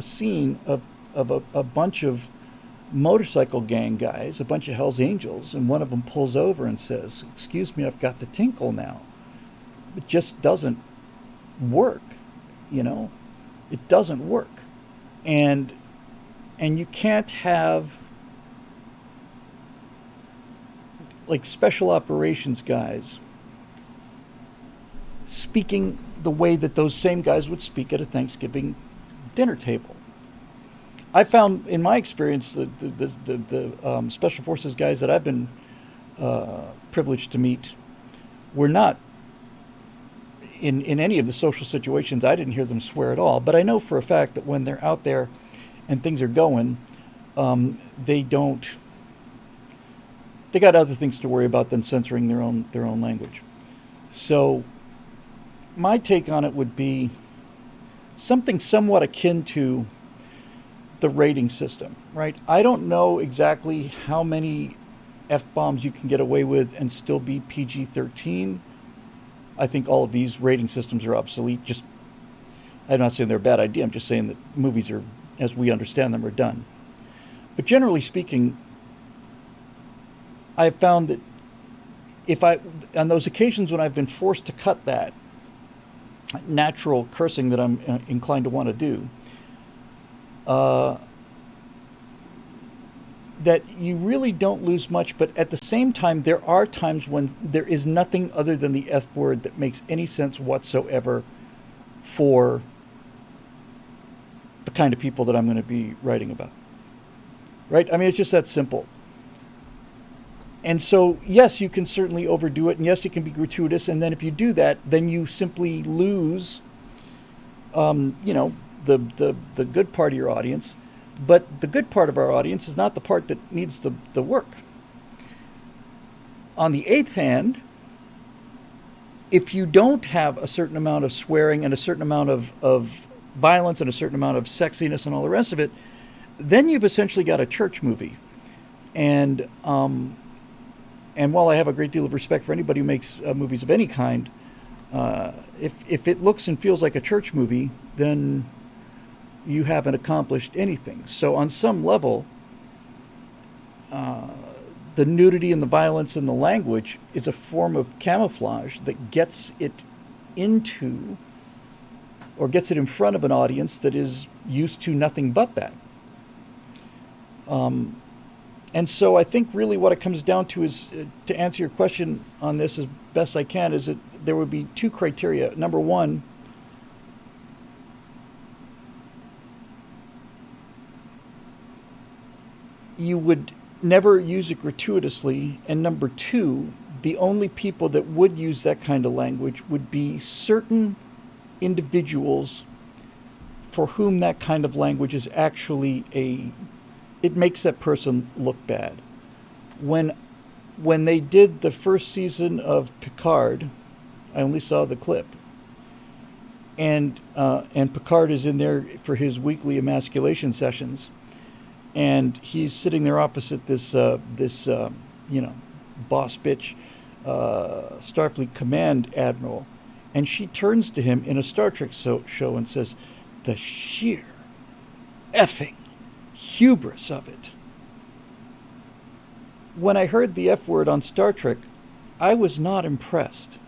Speaker 1: scene of a bunch of motorcycle gang guys, a bunch of Hell's Angels, and one of them pulls over and says, "Excuse me, I've got the tinkle now." It just doesn't work, you know. It doesn't work, and you can't have like special operations guys speaking the way that those same guys would speak at a Thanksgiving dinner table. I found in my experience the special forces guys that I've been privileged to meet were not in any of the social situations. I didn't hear them swear at all, but I know for a fact that when they're out there and things are going, they don't. They got other things to worry about than censoring their own language. So my take on it would be something somewhat akin to the rating system, right? I don't know exactly how many F-bombs you can get away with and still be PG-13. I think all of these rating systems are obsolete. I'm not saying they're a bad idea. I'm just saying that movies are, as we understand them, are done. But generally speaking, I've found that on those occasions when I've been forced to cut that natural cursing that I'm inclined to want to do, that you really don't lose much, but at the same time, there are times when there is nothing other than the F word that makes any sense whatsoever for the kind of people that I'm going to be writing about. Right? I mean, it's just that simple. And so, yes, you can certainly overdo it, and yes, it can be gratuitous, and then if you do that, then you simply lose, the good part of your audience. But the good part of our audience is not the part that needs the work. On the eighth hand, if you don't have a certain amount of swearing and a certain amount of violence and a certain amount of sexiness and all the rest of it, then you've essentially got a church movie. And while I have a great deal of respect for anybody who makes movies of any kind, if it looks and feels like a church movie, then you haven't accomplished anything. So on some level, the nudity and the violence and the language is a form of camouflage that gets it into or gets it in front of an audience that is used to nothing but that. And so I think really what it comes down to is, to answer your question on this as best I can, is that there would be 2 criteria. Number one, you would never use it gratuitously. And number 2, the only people that would use that kind of language would be certain individuals for whom that kind of language is actually it makes that person look bad. When they did the first season of Picard, I only saw the clip, and Picard is in there for his weekly emasculation sessions, and he's sitting there opposite this boss bitch Starfleet Command Admiral, and she turns to him in a Star Trek show and says, "The sheer effing hubris of it." When I heard the F word on Star Trek, I was not impressed.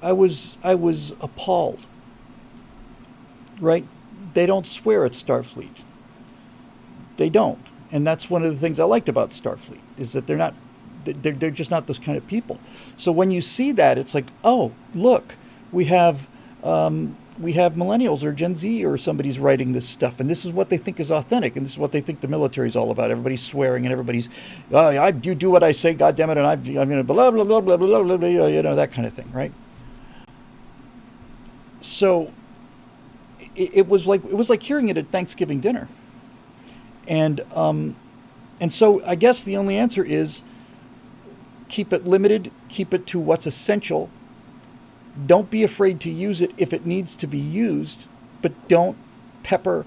Speaker 1: I was appalled. Right? They don't swear at Starfleet. They don't. And that's one of the things I liked about Starfleet, is that they're just not those kind of people. So when you see that, it's like, oh, look, we have millennials or Gen Z or somebody's writing this stuff, and this is what they think is authentic, and this is what they think the military is all about. Everybody's swearing, and everybody's, you do what I say, goddammit, and I'm going to blah, blah, blah, blah, blah, blah, blah, that kind of thing, right? So it was like hearing it at Thanksgiving dinner. And so I guess the only answer is keep it limited, keep it to what's essential, Don't be afraid to use it if it needs to be used, but don't pepper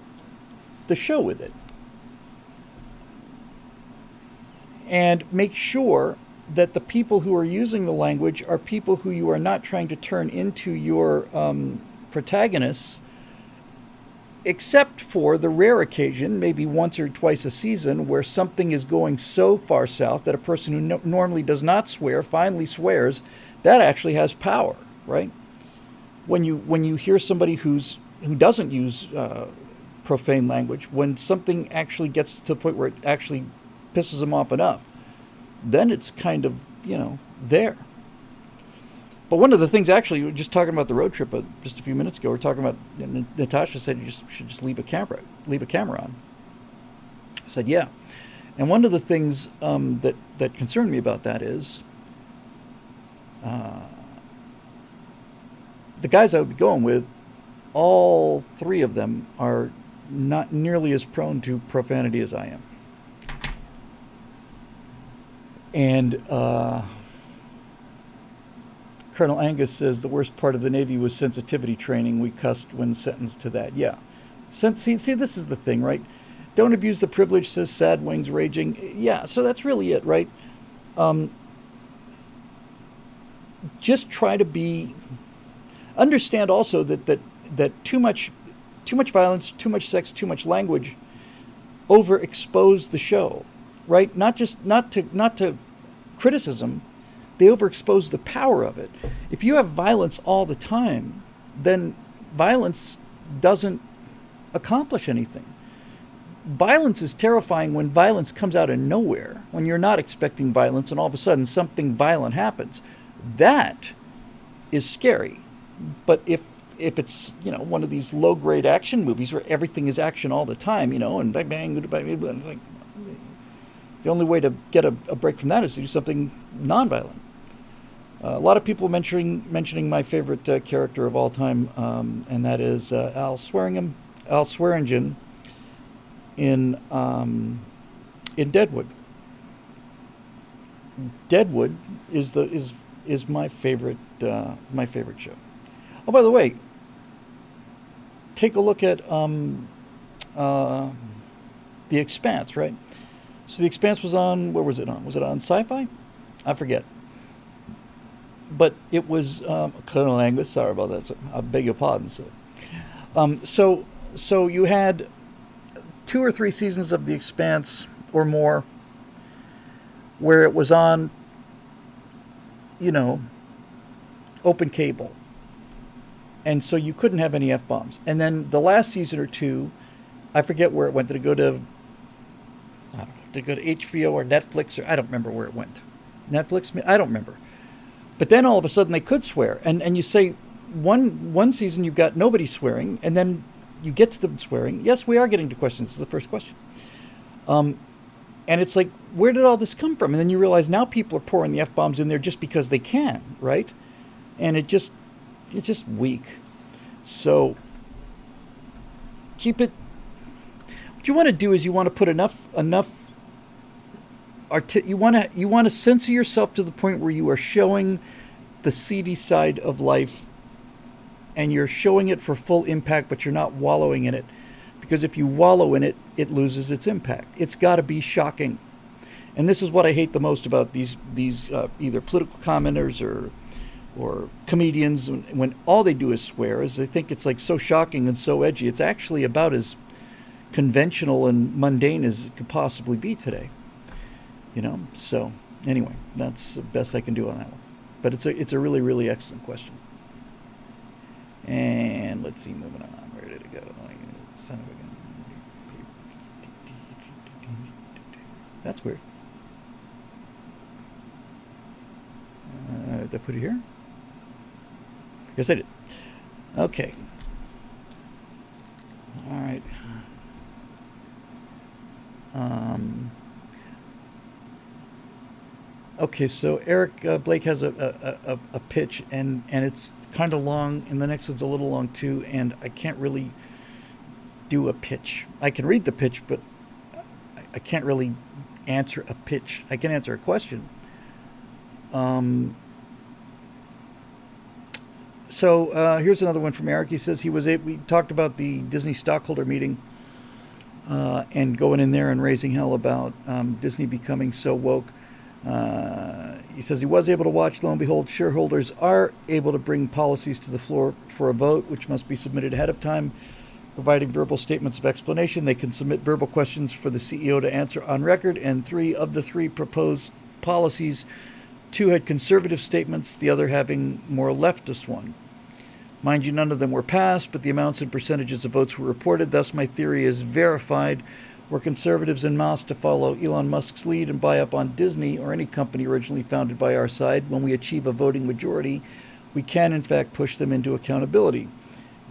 Speaker 1: the show with it. And make sure that the people who are using the language are people who you are not trying to turn into your protagonists, except for the rare occasion, maybe once or twice a season, where something is going so far south that a person who normally does not swear finally swears. That actually has power, right? When you hear somebody who doesn't use profane language, when something actually gets to the point where it actually pisses them off enough, then it's kind of, there. But one of the things, actually, we were just talking about the road trip just a few minutes ago. We are talking about, Natasha said you should just leave a camera on. I said, yeah. And one of the things that concerned me about that is the guys I would be going with, all three of them are not nearly as prone to profanity as I am. And Colonel Angus says the worst part of the Navy was sensitivity training. We cussed when sentenced to that. Yeah. See, this is the thing, right? Don't abuse the privilege, says Sad Wings Raging. Yeah, so that's really it, right? Just try to understand also that too much violence, too much sex, too much language overexpose the show, right? Not to criticism, they overexpose the power of it. If you have violence all the time, then violence doesn't accomplish anything. Violence is terrifying when violence comes out of nowhere, when you're not expecting violence and all of a sudden something violent happens. That is scary. But if it's, one of these low-grade action movies where everything is action all the time, and bang, bang, bang, it's like, the only way to get a break from that is to do something nonviolent. A lot of people mentioning my favorite character of all time, and that is Al Swearingen in Deadwood. Deadwood is my favorite show. Oh, by the way, take a look at The Expanse, right? So The Expanse was on, where was it on? Was it on Sci-Fi? I forget. But it was, Colonel Angus, sorry about that. So I beg your pardon, sir. So you had 2 or 3 seasons of The Expanse or more where it was on, open cable. And so you couldn't have any F-bombs. And then the last season or 2, I forget where it went. Did it go to, I don't know, did it go to HBO or Netflix? Or I don't remember where it went. Netflix? I don't remember. But then all of a sudden they could swear. And you say, one season you've got nobody swearing, and then you get to them swearing. Yes, we are getting to questions. This is the first question. And it's like, where did all this come from? And then you realize now people are pouring the F-bombs in there just because they can, right? And it's just weak. So keep it. What you want to do is you want to put enough. You want to censor yourself to the point where you are showing the seedy side of life, and you're showing it for full impact, but you're not wallowing in it. Because if you wallow in it, it loses its impact. It's got to be shocking. And this is what I hate the most about these either political commenters or comedians, when all they do is swear, is they think it's like so shocking and so edgy. It's actually about as conventional and mundane as it could possibly be today. So anyway, that's the best I can do on that one. But it's a really, really excellent question. And let's see, moving on. Where did it go? Son of a gun. That's weird. Did I put it here? Yes, I did. Okay. All right. Okay, so Eric Blake has a pitch, and it's kind of long, and the next one's a little long too, and I can't really do a pitch. I can read the pitch, but I can't really answer a pitch. I can answer a question. So here's another one from Eric. He says we talked about the Disney stockholder meeting and going in there and raising hell about Disney becoming so woke. He says he was able to watch. Lo and behold, shareholders are able to bring policies to the floor for a vote, which must be submitted ahead of time, providing verbal statements of explanation. They can submit verbal questions for the CEO to answer on record, and three of the three proposed policies, two had conservative statements, the other having more leftist one. Mind you, none of them were passed, but the amounts and percentages of votes were reported. Thus, my theory is verified. Were conservatives en masse to follow Elon Musk's lead and buy up on Disney or any company originally founded by our side, when we achieve a voting majority, we can in fact push them into accountability.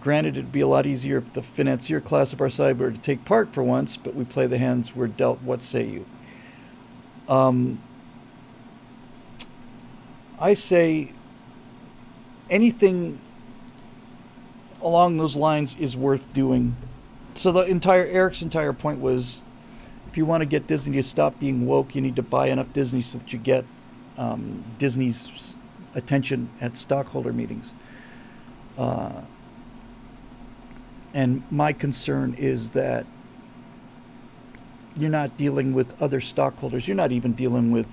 Speaker 1: Granted, it'd be a lot easier if the financier class of our side were to take part for once, but we play the hands we're dealt. What say you? I say anything along those lines is worth doing. So Eric's entire point was, if you want to get Disney to stop being woke, you need to buy enough Disney so that you get Disney's attention at stockholder meetings. And my concern is that you're not dealing with other stockholders. You're not even dealing with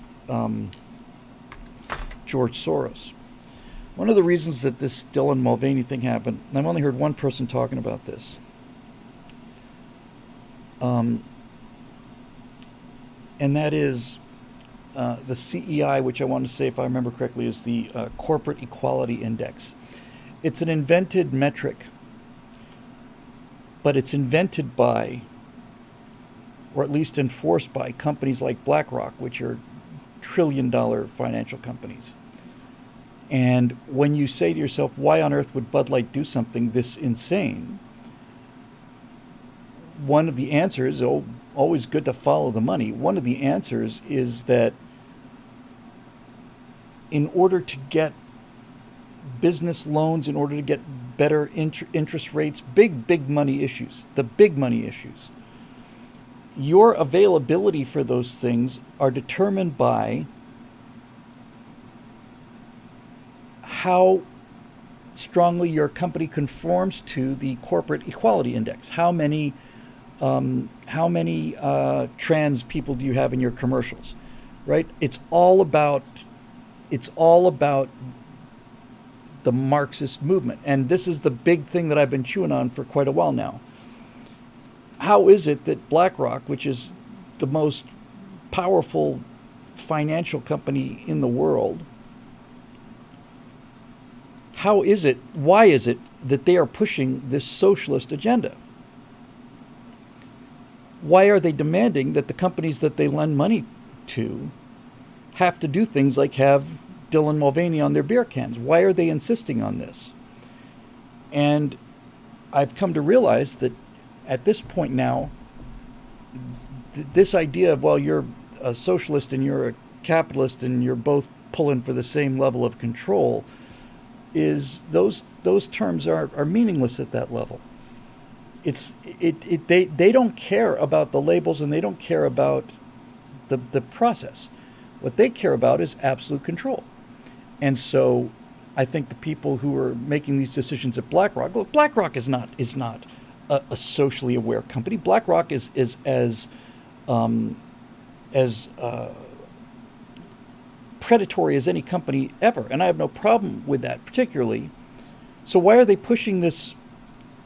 Speaker 1: George Soros. One of the reasons that this Dylan Mulvaney thing happened, and I've only heard one person talking about this, and that is the CEI, which I want to say, if I remember correctly, is the Corporate Equality Index. It's an invented metric, but it's invented by, or at least enforced by, companies like BlackRock, which are trillion-dollar financial companies. And when you say to yourself, why on earth would Bud Light do something this insane? One of the answers, always good to follow the money, one of the answers is that in order to get business loans, in order to get better interest rates, big money issues, the big money issues, your availability for those things are determined by how strongly your company conforms to the Corporate Equality Index. How many trans people do you have in your commercials, right? It's all about the Marxist movement, and this is the big thing that I've been chewing on for quite a while now. How is it that BlackRock, which is the most powerful financial company in the world, why is it that they are pushing this socialist agenda? Why are they demanding that the companies that they lend money to have to do things like have Dylan Mulvaney on their beer cans? Why are they insisting on this? And I've come to realize that at this point now, this idea of, well, you're a socialist and you're a capitalist and you're both pulling for the same level of control, is those terms are meaningless at that level. They don't care about the labels, and they don't care about the process. What they care about is absolute control. And so I think the people who are making these decisions at BlackRock, look, BlackRock is not a socially aware company. BlackRock is as predatory as any company ever, and I have no problem with that particularly. So why are they pushing this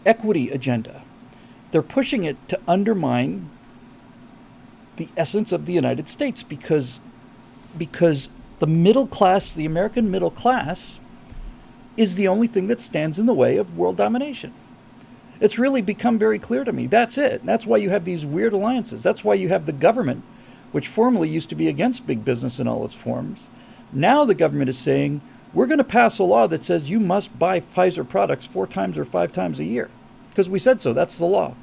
Speaker 1: equity agenda? They're pushing it to undermine the essence of the United States, because the middle class, the American middle class, is the only thing that stands in the way of world domination. It's really become very clear to me. That's it. That's why you have these weird alliances. That's why you have the government, which formerly used to be against big business in all its forms. Now the government is saying, we're going to pass a law that says you must buy Pfizer products 4 times or 5 times a year, because we said so. That's the law.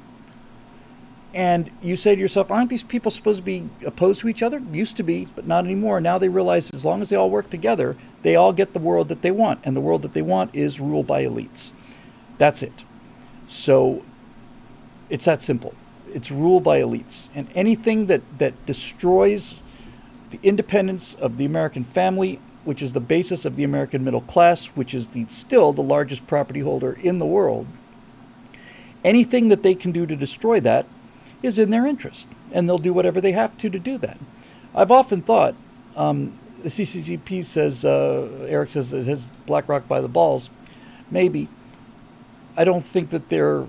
Speaker 1: And you say to yourself, aren't these people supposed to be opposed to each other? Used to be, but not anymore. Now they realize as long as they all work together, they all get the world that they want. And the world that they want is ruled by elites. That's it. So it's that simple. It's ruled by elites. And anything that destroys the independence of the American family which is the basis of the American middle class, which is still the largest property holder in the world, anything that they can do to destroy that is in their interest, and they'll do whatever they have to do that. I've often thought, the CCP says, Eric says it has BlackRock by the balls. Maybe. I don't think that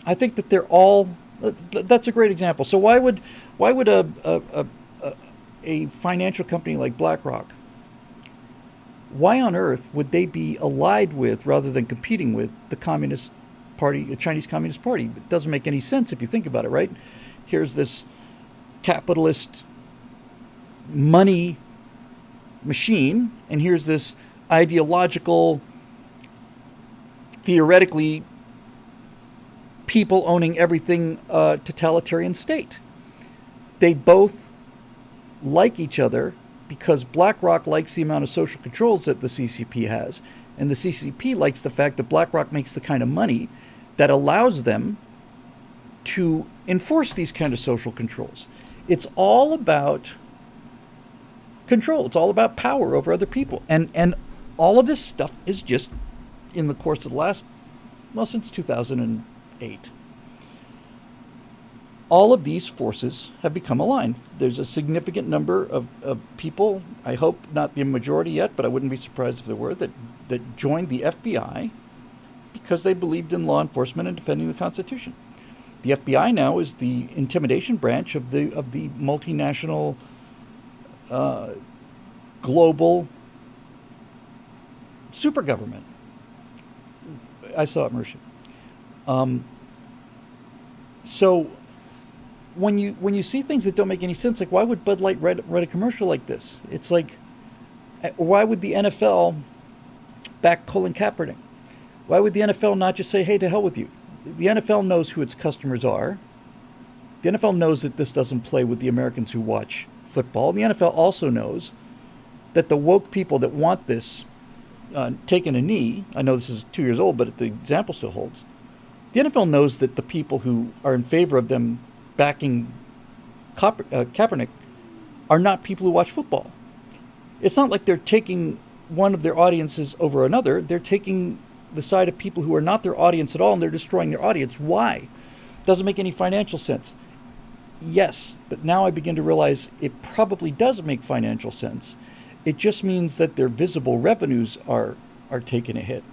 Speaker 1: I think that they're all, that's a great example. So why would a financial company like BlackRock, why on earth would they be allied with, rather than competing with, the Communist Party, the Chinese Communist Party? It doesn't make any sense if you think about it, right? Here's this capitalist money machine, and here's this ideological, theoretically, people owning everything, totalitarian state. They both like each other because BlackRock likes the amount of social controls that the CCP has, and the CCP likes the fact that BlackRock makes the kind of money that allows them to enforce these kind of social controls. It's all about control. It's all about power over other people. And all of this stuff is just, in the course of the last, since 2008, all of these forces have become aligned. There's a significant number of people, I hope not the majority yet, but I wouldn't be surprised if there were, that joined the FBI because they believed in law enforcement and defending the Constitution. The FBI now is the intimidation branch of the multinational, global super government. I saw it, Mercia. So when you see things that don't make any sense, like why would Bud Light write a commercial like this? It's like, why would the NFL back Colin Kaepernick? Why would the NFL not just say, hey, to hell with you? The NFL knows who its customers are. The NFL knows that this doesn't play with the Americans who watch football. The NFL also knows that the woke people that want this taking a knee, I know this is 2 years old, but the example still holds. The NFL knows that the people who are in favor of them backing Kaepernick are not people who watch football. It's not like they're taking one of their audiences over another. They're taking the side of people who are not their audience at all, and they're destroying their audience. Why? Doesn't make any financial sense. Yes, but now I begin to realize it probably does make financial sense. It just means that their visible revenues are taking a hit.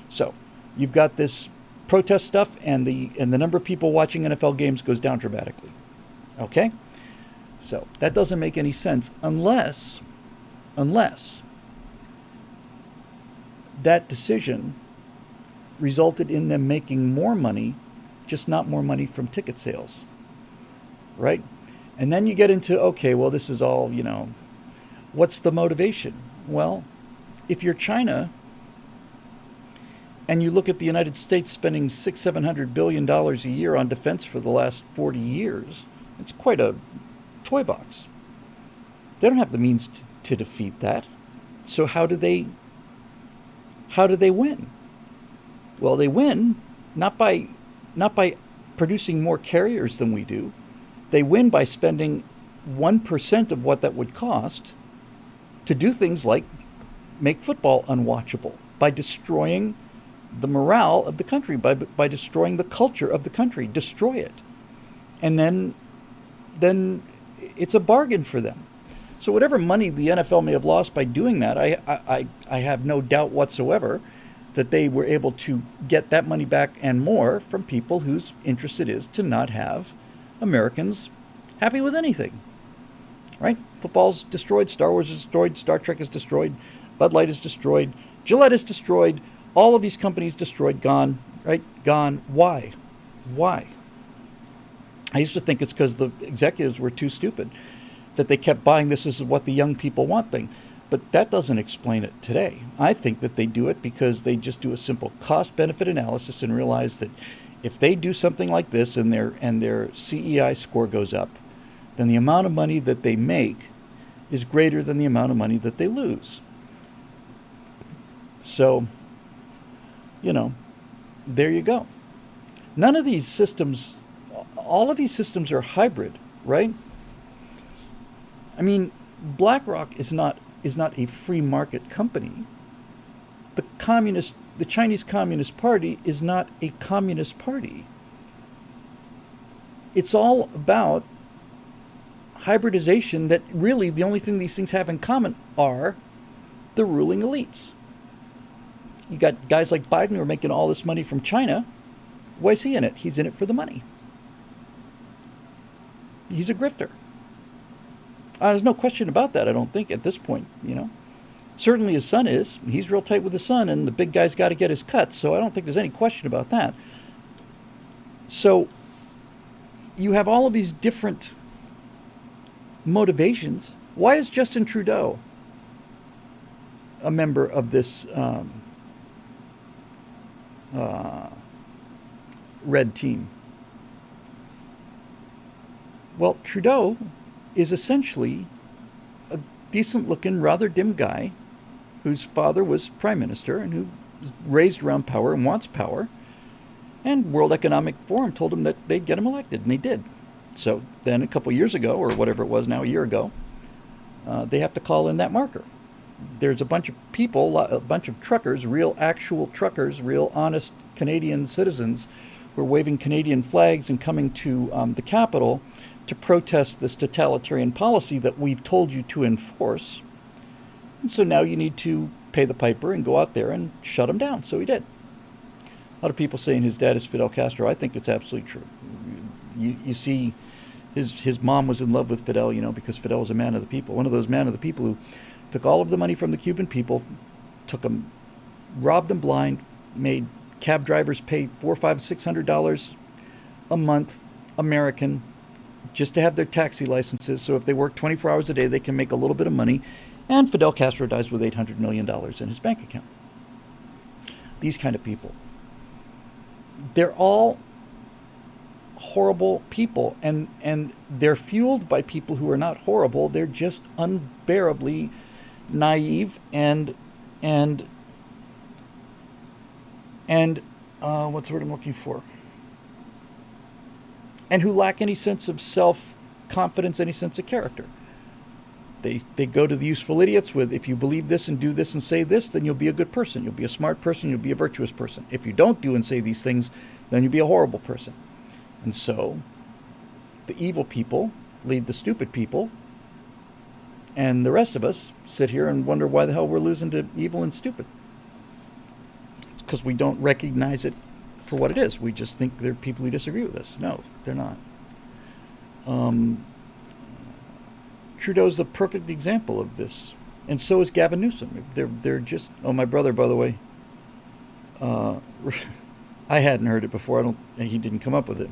Speaker 1: So you've got this protest stuff, and the number of people watching NFL games goes down dramatically. Okay? So that doesn't make any sense unless that decision resulted in them making more money, just not more money from ticket sales. Right? And then you get into, okay, well, this is all, what's the motivation? Well, if you're China and you look at the United States spending $600-700 billion a year on defense for the last 40 years, it's quite a toy box. They don't have the means to defeat that. So how do they win? Well, they win not by producing more carriers than we do. They win by spending 1% of what that would cost to do things like make football unwatchable, by destroying the morale of the country, by destroying the culture of the country. Destroy it. And then it's a bargain for them. So whatever money the NFL may have lost by doing that, I have no doubt whatsoever that they were able to get that money back and more from people whose interest it is to not have Americans happy with anything. Right? Football's destroyed, Star Wars is destroyed, Star Trek is destroyed, Bud Light is destroyed, Gillette is destroyed, all of these companies destroyed, gone, right? Gone. Why? I used to think it's because the executives were too stupid, that they kept buying this is what the young people want thing. But that doesn't explain it today. I think that they do it because they just do a simple cost-benefit analysis and realize that if they do something like this and their CEI score goes up, then the amount of money that they make is greater than the amount of money that they lose. So, there you go. None of these systems, all of these systems are hybrid, right? I mean, BlackRock is not is not a free market company. The Chinese Communist Party is not a communist party. It's all about hybridization, that really the only thing these things have in common are the ruling elites. You got guys like Biden who are making all this money from China. Why is he in it? He's in it for the money. He's a grifter. There's no question about that, I don't think, at this point, Certainly his son is. He's real tight with his son, and the big guy's got to get his cut, so I don't think there's any question about that. So you have all of these different motivations. Why is Justin Trudeau a member of this red team? Well, Trudeau is essentially a decent-looking, rather dim guy whose father was prime minister and who was raised around power and wants power. And World Economic Forum told him that they'd get him elected, and they did. So then a couple years ago, or whatever it was now, a year ago, they have to call in that marker. There's a bunch of people, a bunch of truckers, real actual truckers, real honest Canadian citizens who are waving Canadian flags and coming to the Capitol to protest this totalitarian policy that we've told you to enforce. And so now you need to pay the piper and go out there and shut them down. So he did. A lot of people saying his dad is Fidel Castro. I think it's absolutely true. You see, his mom was in love with Fidel, because Fidel was a man of the people. One of those man of the people who took all of the money from the Cuban people, robbed them blind, made cab drivers pay $400, $500, $600 a month, American, just to have their taxi licenses. So if they work 24 hours a day, they can make a little bit of money. And Fidel Castro dies with $800 million in his bank account. These kind of people. They're all horrible people, and they're fueled by people who are not horrible. They're just unbearably naive and what's the word I'm looking for? And who lack any sense of self-confidence, any sense of character. They go to the useful idiots with, if you believe this and do this and say this, then you'll be a good person. You'll be a smart person. You'll be a virtuous person. If you don't do and say these things, then you'll be a horrible person. And so the evil people lead the stupid people, and the rest of us sit here and wonder why the hell we're losing to evil and stupid. Because we don't recognize it for what it is. We just think they're people who disagree with us. No, they're not. Trudeau's the perfect example of this, and so is Gavin Newsom. They're just. Oh, my brother, by the way. I hadn't heard it before. He didn't come up with it.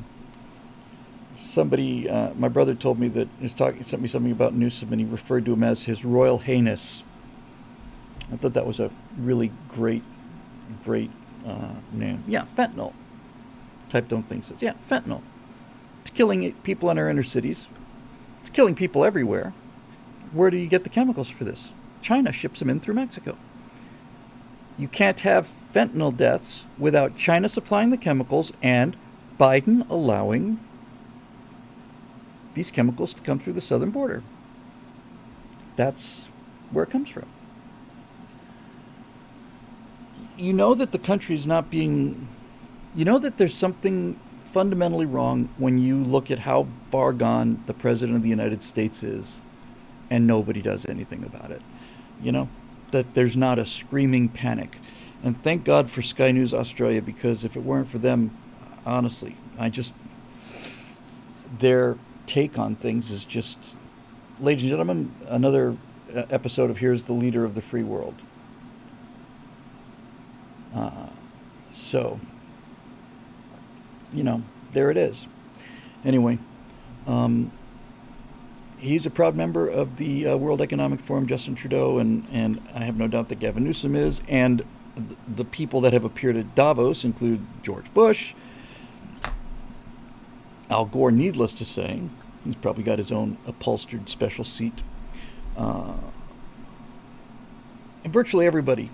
Speaker 1: Somebody, my brother told me that sent me something about Newsom, and he referred to him as His Royal Highness. I thought that was a really great name. Yeah, fentanyl. Type don't think says, yeah, fentanyl. It's killing people in our inner cities. It's killing people everywhere. Where do you get the chemicals for this? China ships them in through Mexico. You can't have fentanyl deaths without China supplying the chemicals and Biden allowing these chemicals to come through the southern border. That's where it comes from. You know that the country is not being... You know that there's something fundamentally wrong when you look at how far gone the President of the United States is and nobody does anything about it. That there's not a screaming panic. And thank God for Sky News Australia, because if it weren't for them, honestly, their take on things is just... Ladies and gentlemen, another episode of Here's the Leader of the Free World. So, there it is. Anyway, he's a proud member of the World Economic Forum, Justin Trudeau, and I have no doubt that Gavin Newsom is. And the people that have appeared at Davos include George Bush, Al Gore, needless to say. He's probably got his own upholstered special seat. And virtually everybody,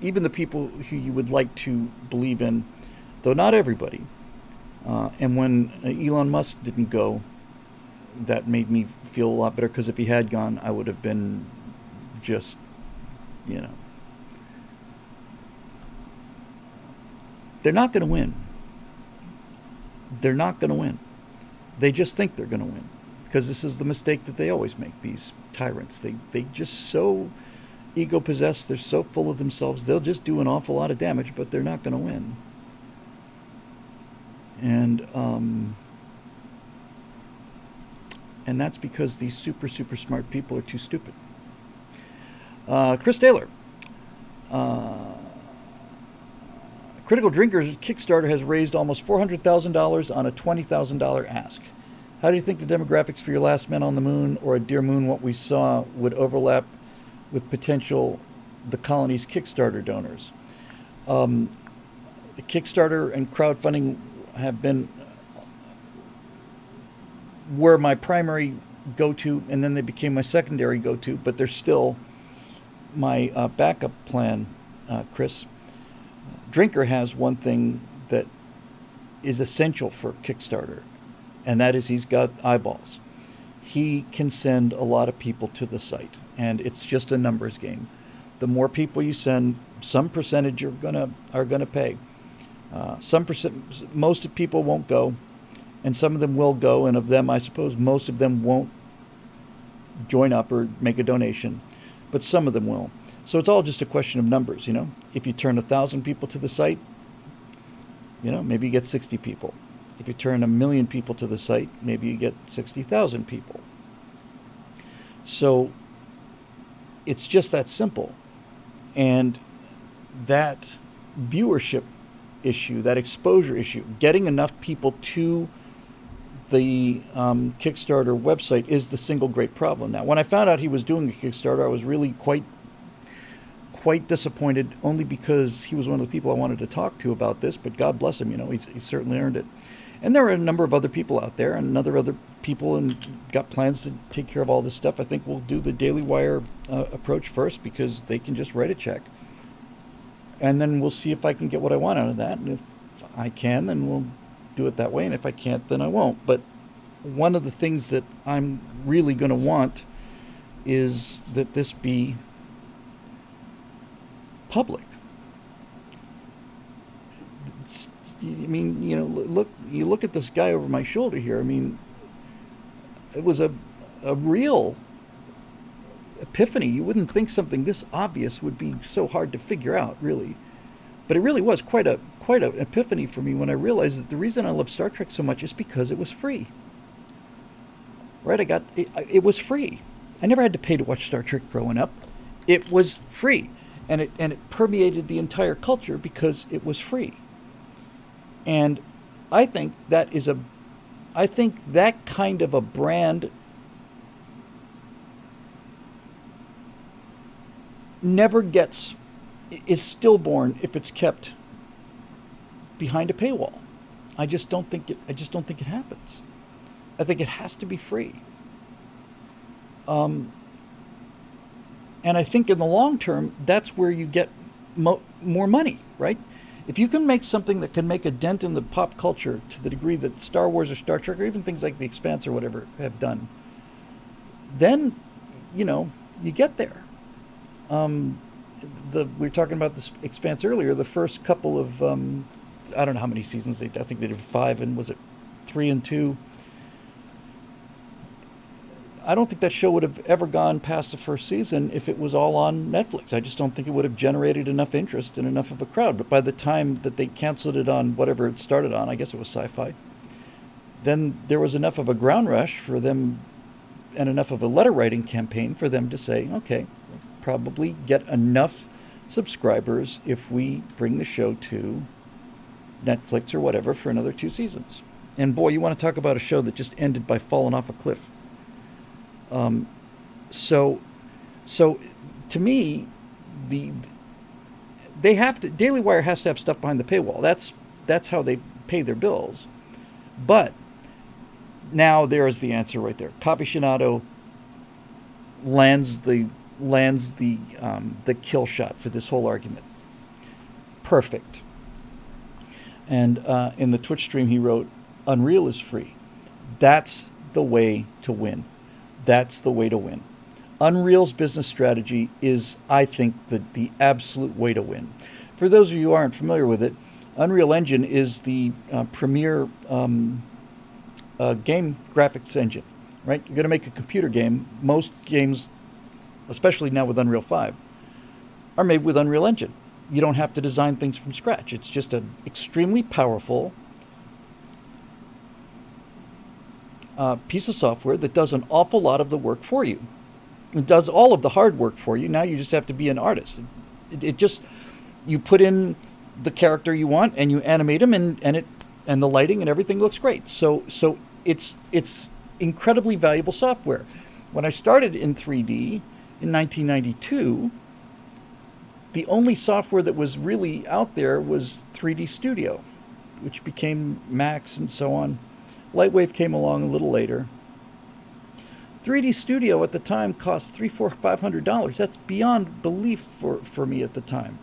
Speaker 1: even the people who you would like to believe in, though not everybody. And when Elon Musk didn't go, that made me feel a lot better, because if he had gone, I would have been just, you know, they're not going to win. They're not going to win. They just think they're going to win, because this is the mistake that they always make, these tyrants. They just so ego possessed, they're so full of themselves, they'll just do an awful lot of damage, but they're not going to win. And that's because these super smart people are too stupid. Chris Taylor. Critical Drinkers Kickstarter has raised almost $400,000 on a $20,000 ask. How do you think the demographics for your Last Man on the Moon or a Dear Moon What We Saw would overlap with potential The Colony's Kickstarter donors? The Kickstarter and crowdfunding have been were my primary go-to, and then they became my secondary go-to, but they're still my backup plan, Chris. Drinker has one thing that is essential for Kickstarter, and that is he's got eyeballs. He can send a lot of people to the site, and it's just a numbers game. The more people you send, some percentage are gonna pay. Most people won't go, and some of them will go, and of them, I suppose, most of them won't join up or make a donation, but some of them will. So it's all just a question of numbers, you know. If you turn 1,000 people to the site, you know, maybe you get 60 people. If you turn 1 million people to the site, maybe you get 60,000 people. So it's just that simple. And that viewership issue, that exposure issue, getting enough people to the Kickstarter website is the single great problem. Now, when I found out he was doing a Kickstarter, I was really quite disappointed, only because he was one of the people I wanted to talk to about this, but God bless him, you know, he's certainly earned it. And there are a number of other people out there, and other people, and got plans to take care of all this stuff. I think we'll do the Daily Wire approach first, because they can just write a check. And then we'll see if I can get what I want out of that. And if I can, then we'll do it that way. And if I can't, then I won't. But one of the things that I'm really going to want is that this be public. I mean, you know, look at this guy over my shoulder here. I mean, it was a real epiphany. You wouldn't think something this obvious would be so hard to figure out, really. But it really was quite an epiphany for me when I realized that the reason I love Star Trek so much is because it was free. Right? It was free. I never had to pay to watch Star Trek growing up. It was free. And it permeated the entire culture because it was free. And I think that kind of a brand is stillborn if it's kept behind a paywall. I just don't think it happens. I think it has to be free. And I think in the long term, that's where you get more money, right? If you can make something that can make a dent in the pop culture to the degree that Star Wars or Star Trek or even things like The Expanse or whatever have done, then, you know, you get there. We were talking about The Expanse earlier. The first couple of, I don't know how many seasons I think they did 5, and was it 3 and 2? I don't think that show would have ever gone past the first season if it was all on Netflix. I just don't think it would have generated enough interest and enough of a crowd. But by the time that they canceled it on whatever it started on, I guess it was Sci-Fi, then there was enough of a ground rush for them and enough of a letter writing campaign for them to say, okay, probably get enough subscribers if we bring the show to Netflix or whatever for another 2 seasons. And boy, you want to talk about a show that just ended by falling off a cliff. So to me, Daily Wire has to have stuff behind the paywall. That's how they pay their bills. But now there is the answer right there. Capicionato lands the kill shot for this whole argument. Perfect. And in the Twitch stream, he wrote, "Unreal is free. That's the way to win. That's the way to win. Unreal's business strategy is, I think, the absolute way to win. For those of you who aren't familiar with it, Unreal Engine is the premier game graphics engine, right? You're going to make a computer game. Most games, especially now with Unreal 5, are made with Unreal Engine. You don't have to design things from scratch. It's just an extremely powerful piece of software that does an awful lot of the work for you. It does all of the hard work for you. Now you just have to be an artist. It just, you put in the character you want and you animate them, and the lighting and everything looks great. So it's incredibly valuable software. When I started in 3D in 1992, the only software that was really out there was 3D Studio, which became Max and so on. Lightwave came along a little later. 3D Studio at the time cost $300, $400, $500. That's beyond belief for me at the time.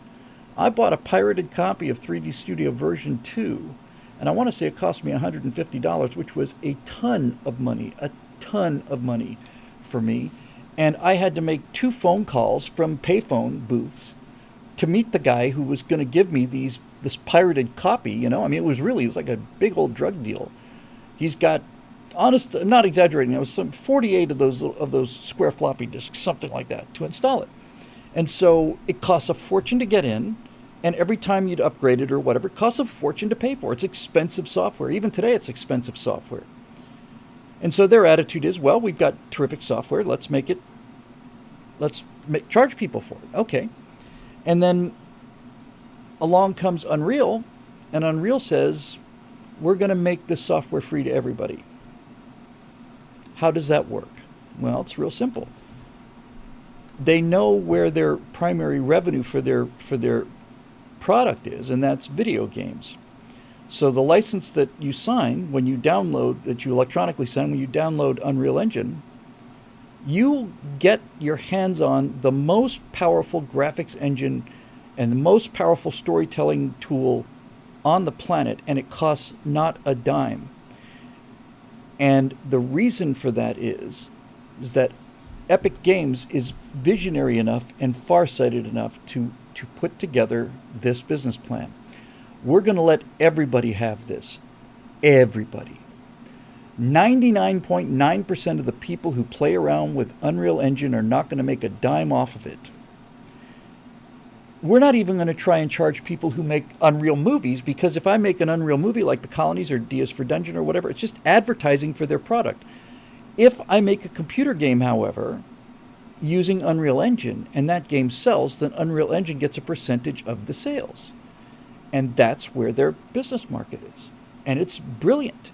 Speaker 1: I bought a pirated copy of 3D Studio version 2, and I want to say it cost me $150, which was a ton of money for me. And I had to make 2 phone calls from payphone booths to meet the guy who was going to give me this pirated copy. You know, I mean, it was like a big old drug deal. He's got, honest, not exaggerating, it was some 48 of those square floppy disks, something like that, to install it. And so it costs a fortune to get in, and every time you'd upgrade it or whatever, it costs a fortune to pay for. It's expensive software. Even today, it's expensive software. And so their attitude is, well, we've got terrific software. Let's charge people for it. Okay. And then along comes Unreal, and Unreal says, we're going to make this software free to everybody. How does that work? Well, it's real simple. They know where their primary revenue for their product is, and that's video games. So the license that you sign when you download, that you electronically sign when you download Unreal Engine, you get your hands on the most powerful graphics engine and the most powerful storytelling tool on the planet, and it costs not a dime. And the reason for that is that Epic Games is visionary enough and farsighted enough to put together this business plan. We're going to let everybody have this. Everybody. 99.9% of the people who play around with Unreal Engine are not going to make a dime off of it. We're not even going to try and charge people who make Unreal movies, because if I make an Unreal movie like The Colonies or Dias for Dungeon or whatever, it's just advertising for their product. If I make a computer game, however, using Unreal Engine, and that game sells, then Unreal Engine gets a percentage of the sales. And that's where their business market is. And it's brilliant.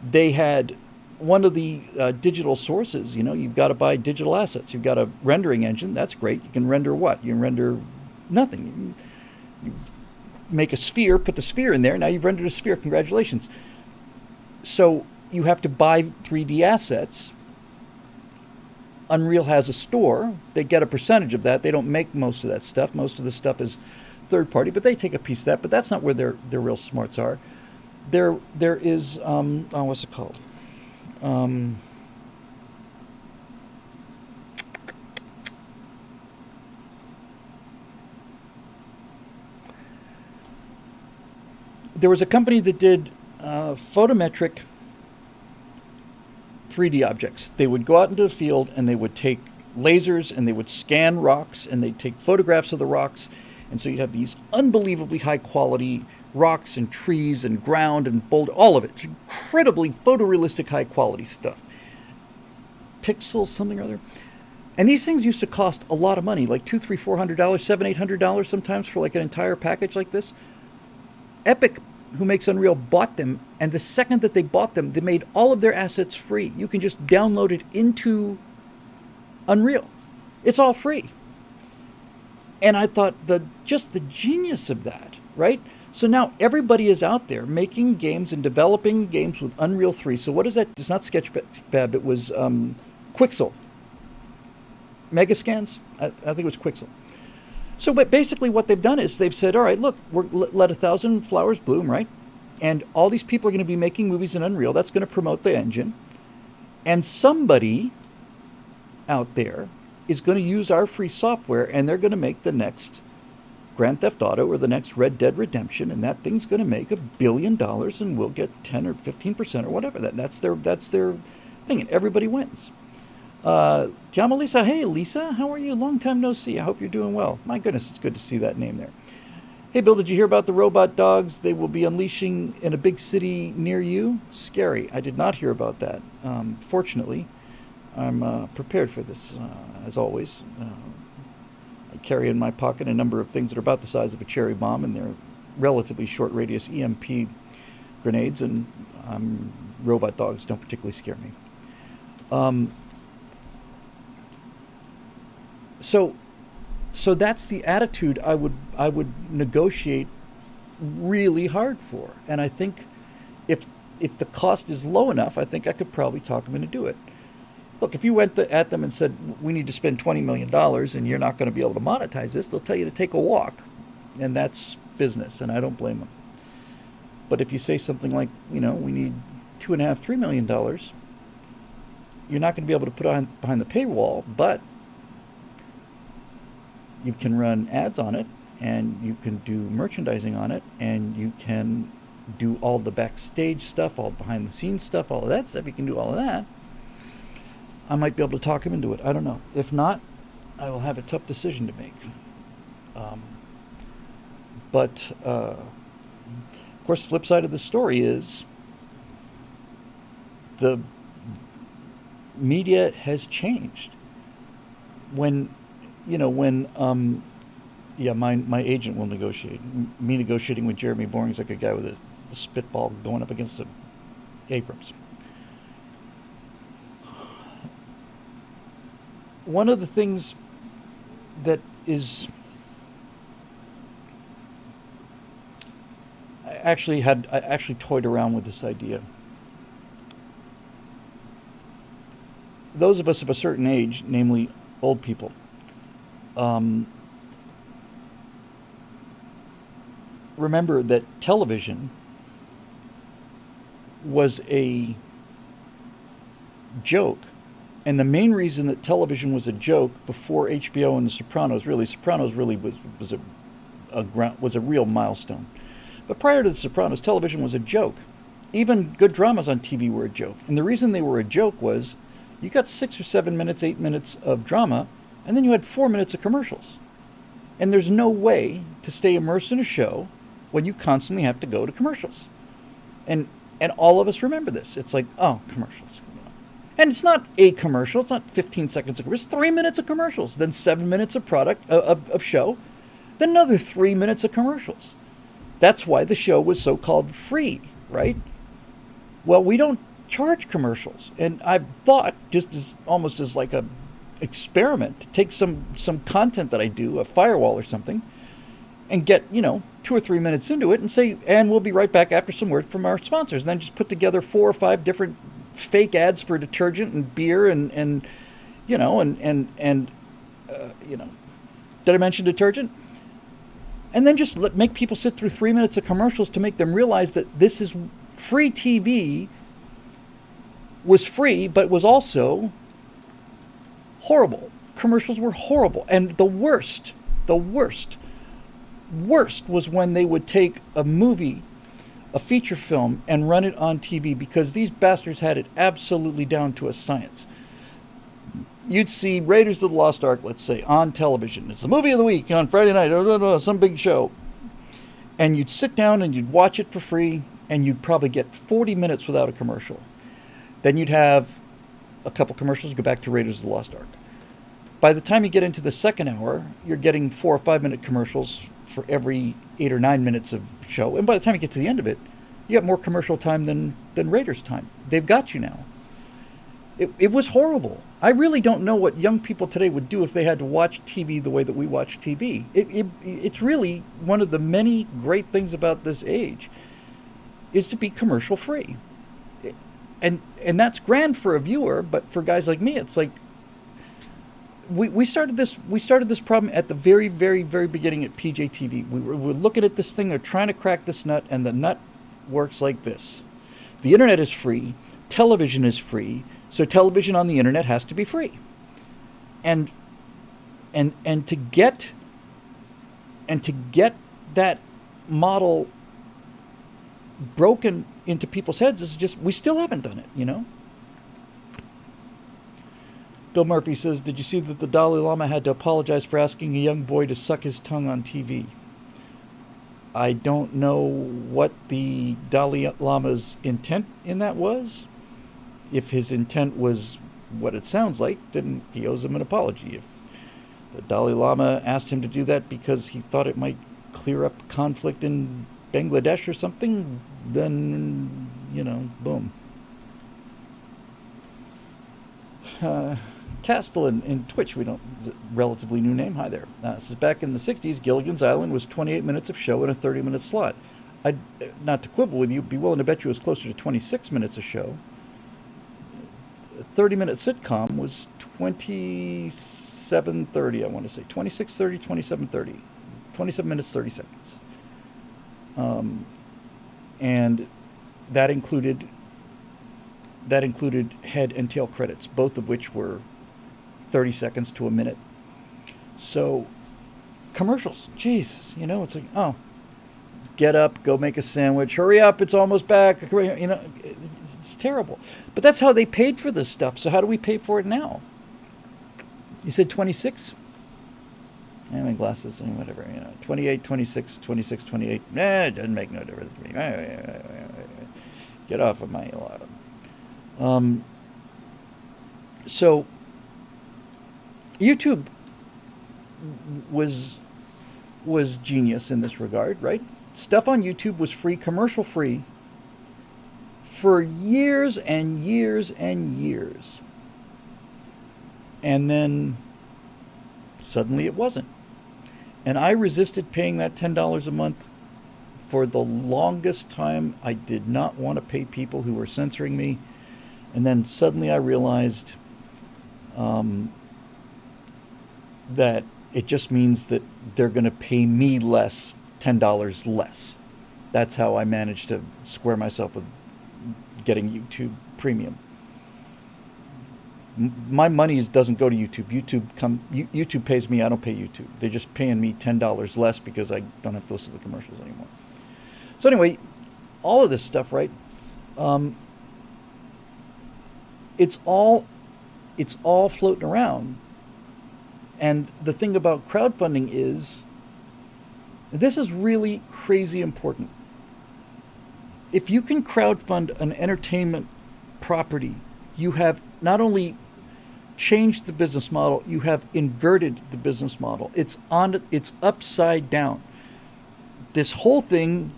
Speaker 1: They had one of the digital sources, you've got to buy digital assets. You've got a rendering engine. That's great. You can render what? You can render nothing. You make a sphere, put the sphere in there. Now you've rendered a sphere. Congratulations. So you have to buy 3D assets. Unreal has a store. They get a percentage of that. They don't make most of that stuff. Most of the stuff is third party, but they take a piece of that. But that's not where their real smarts are. There is what's it called? There was a company that did photometric 3D objects. They would go out into the field and they would take lasers and they would scan rocks and they'd take photographs of the rocks. And so you'd have these unbelievably high quality rocks and trees and ground and boulder, all of it. It's incredibly photorealistic high quality stuff. Pixels, something or other. And these things used to cost a lot of money, like $200, $300, $400, $700, $800 sometimes for like an entire package like this. Epic, who makes Unreal, bought them, and the second that they bought them, they made all of their assets free. You can just download it into Unreal. It's all free. And I thought just the genius of that, right? So now everybody is out there making games and developing games with Unreal 3. So what is that? It's not Sketchfab, it was Quixel. Megascans? I think it was Quixel. So but basically what they've done is they've said, all right, look, let 1,000 flowers bloom, right? And all these people are going to be making movies in Unreal. That's going to promote the engine. And somebody out there is going to use our free software, and they're going to make the next Grand Theft Auto or the next Red Dead Redemption, and that thing's going to make $1 billion, and we'll get 10 or 15% or whatever. That's their thing, and everybody wins. Tiamo Lisa, hey Lisa, how are you? Long time no see. I hope you're doing well. My goodness, it's good to see that name there. Hey Bill, did you hear about the robot dogs they will be unleashing in a big city near you? Scary. I did not hear about that. Fortunately, I'm prepared for this, as always. I carry in my pocket a number of things that are about the size of a cherry bomb, and they're relatively short radius EMP grenades, and robot dogs don't particularly scare me. So that's the attitude I would negotiate really hard for, and I think if the cost is low enough, I think I could probably talk them into do it. Look, if you went at them and said, we need to spend $20 million and you're not going to be able to monetize this, they'll tell you to take a walk. And that's business, and I don't blame them. But if you say something like, we need $2.5, $3 million, you're not going to be able to put on behind the paywall, but you can run ads on it, and you can do merchandising on it, and you can do all the backstage stuff, all the behind-the-scenes stuff, all of that stuff. You can do all of that. I might be able to talk him into it. I don't know. If not, I will have a tough decision to make. But of course, the flip side of the story is the media has changed. My agent will negotiate. Me negotiating with Jeremy Boring is like a guy with a spitball going up against Abrams. One of the things that is... I actually toyed around with this idea. Those of us of a certain age, namely old people, remember that television was a joke. And the main reason that television was a joke before HBO and The Sopranos really was a real milestone. But prior to The Sopranos, television was a joke. Even good dramas on TV were a joke. And the reason they were a joke was you got 6 or 7 minutes, 8 minutes of drama, and then you had 4 minutes of commercials. And there's no way to stay immersed in a show when you constantly have to go to commercials. And all of us remember this. It's like, oh, commercials. And it's not a commercial. It's not 15 seconds of commercials. It's 3 minutes of commercials. Then 7 minutes of of show. Then another 3 minutes of commercials. That's why the show was so-called free, right? Well, we don't charge commercials. And I thought, almost as like a experiment, to take some content that I do, a firewall or something, and get, 2 or 3 minutes into it and say, and we'll be right back after some word from our sponsors. And then just put together 4 or 5 different fake ads for detergent and beer and did I mention detergent? And then just make people sit through 3 minutes of commercials to make them realize that this is free TV, was free, but was also horrible. Commercials were horrible. And the worst was when they would take a movie, a feature film, and run it on TV, because these bastards had it absolutely down to a science. You'd see Raiders of the Lost Ark, let's say, on television. It's the movie of the week on Friday night, some big show. And you'd sit down and you'd watch it for free, and you'd probably get 40 minutes without a commercial. Then you'd have a couple commercials, go back to Raiders of the Lost Ark. By the time you get into the second hour, you're getting 4 or 5 minute commercials for every 8 or 9 minutes of show. And by the time you get to the end of it, you got more commercial time than Raiders time. They've got you now. It was horrible. I really don't know what young people today would do if they had to watch TV the way that we watch TV. It's really one of the many great things about this age is to be commercial free. And that's grand for a viewer, but for guys like me, it's like we started this problem at the very, very, very beginning at PJTV. We're looking at this thing, they're trying to crack this nut, and the nut works like this. The internet is free, television is free, so television on the internet has to be free. And and to get that model broken into people's heads is just, we still haven't done it. Bill Murphy says, did you see that the Dalai Lama had to apologize for asking a young boy to suck his tongue on TV? I don't know what the Dalai Lama's intent in that was. If his intent was what it sounds like, then he owes him an apology. If the Dalai Lama asked him to do that because he thought it might clear up conflict in Bangladesh or something, then, boom. Castellan in Twitch, we don't, relatively new name. Hi there. This is back in the 60s. Gilligan's Island was 28 minutes of show in a 30-minute slot. I'd, not to quibble with you, be willing to bet you it was closer to 26 minutes a show. A 30-minute sitcom was 27:30, I want to say. 26:30, 27:30. 27 minutes, 30 seconds. And that included head and tail credits, both of which were 30 seconds to a minute. So commercials, Jesus, it's like, oh, get up, go make a sandwich, hurry up, it's almost back. It's terrible. But that's how they paid for this stuff. So how do we pay for it now? You said 26? I have my glasses and whatever, 28, 26, 26, 28. It doesn't make no difference to me. Get off of my alarm. So YouTube was genius in this regard, right? Stuff on YouTube was free, commercial free, for years and years and years. And then suddenly it wasn't. And I resisted paying that $10 a month for the longest time. I did not want to pay people who were censoring me. And then suddenly I realized that it just means that they're going to pay me less, $10 less. That's how I managed to square myself with getting YouTube Premium. My money doesn't go to YouTube. YouTube pays me. I don't pay YouTube. They're just paying me $10 less because I don't have to listen to the commercials anymore. So anyway, all of this stuff, right? It's all floating around. And the thing about crowdfunding is, this is really crazy important. If you can crowdfund an entertainment property, you have not only changed the business model, you have inverted the business model. It's upside down. This whole thing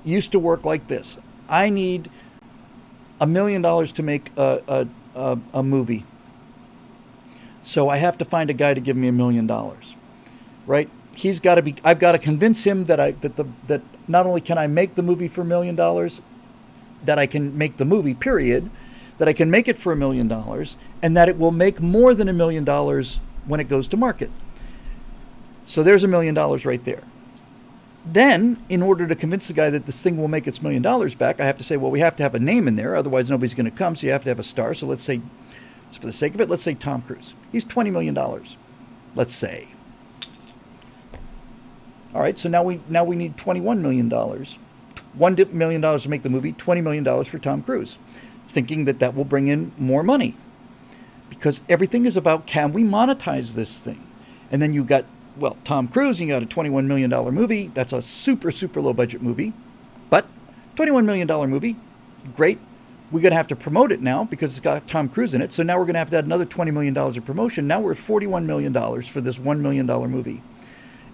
Speaker 1: used to work like this. I need $1 million to make a movie. So I have to find a guy to give me $1 million, right? He's got to be. I've got to convince him that not only can I make the movie for $1 million, that I can make the movie. Period. That I can make it for $1 million, and that it will make more than $1 million when it goes to market. So there's $1 million right there. Then, in order to convince the guy that this thing will make its $1 million back, I have to say, well, we have to have a name in there, otherwise nobody's going to come. So you have to have a star. So let's say, for the sake of it, let's say Tom Cruise. He's $20 million. Let's say. All right. So now we need $21 million. $1 million to make the movie. $20 million for Tom Cruise, thinking that will bring in more money, because everything is about, can we monetize this thing? And then you got, well, Tom Cruise, you got a $21 million movie. That's a super, super low budget movie, but $21 million movie, great. We're going to have to promote it now because it's got Tom Cruise in it. So now we're going to have to add another $20 million of promotion. Now we're at $41 million for this $1 million movie.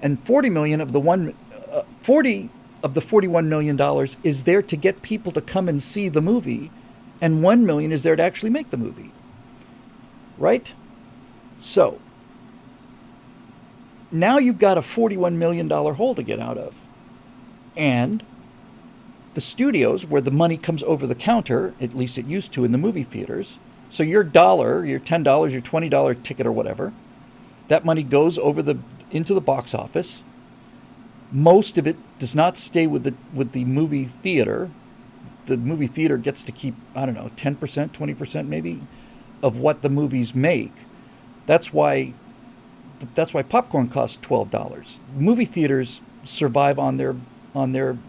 Speaker 1: And $40 million of the $41 million is there to get people to come and see the movie. And $1 million is there to actually make the movie. Right? So now you've got a $41 million hole to get out of. And the studios, where the money comes over the counter, at least it used to in the movie theaters, so your $1, your $10, your $20 ticket or whatever, that money goes into the box office. Most of it does not stay with the movie theater. The movie theater gets to keep, 10%, 20% maybe, of what the movies make. That's why That's why popcorn costs $12. Movie theaters survive on their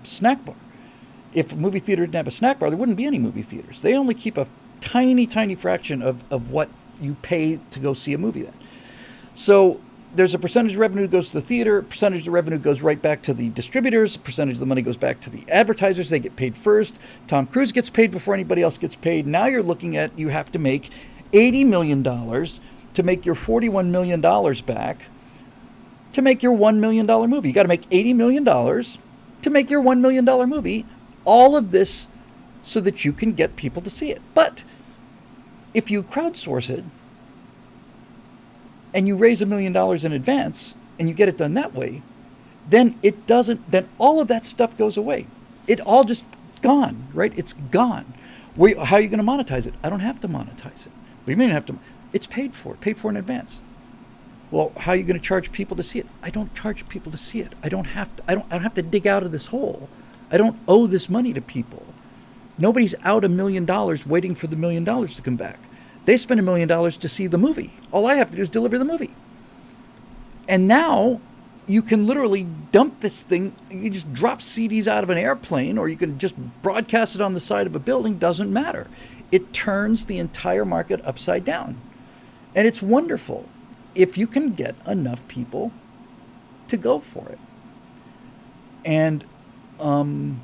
Speaker 1: snack bar. If a movie theater didn't have a snack bar, there wouldn't be any movie theaters. They only keep a tiny, tiny fraction of what you pay to go see a movie then. So there's a percentage of revenue that goes to the theater, percentage of revenue goes right back to the distributors, percentage of the money goes back to the advertisers. They get paid first. Tom Cruise gets paid before anybody else gets paid. Now you're looking at, you have to make $80 million to make your $41 million back to make your $1 million movie. You got to make $80 million to make your $1 million movie. All of this so that you can get people to see it. But if you crowdsource it and you raise $1 million in advance and you get it done that way, then then all of that stuff goes away. It all just gone, right? It's gone. How are you going to monetize it? I don't have to monetize it. What do you mean you have to? It's paid for in advance. Well, how are you going to charge people to see it? I don't charge people to see it. I don't have to dig out of this hole. I don't owe this money to people. Nobody's out $1 million waiting for the $1 million to come back. They spend $1 million to see the movie. All I have to do is deliver the movie. And now you can literally dump this thing. You can just drop CDs out of an airplane, or you can just broadcast it on the side of a building. Doesn't matter. It turns the entire market upside down. And it's wonderful if you can get enough people to go for it. And enemy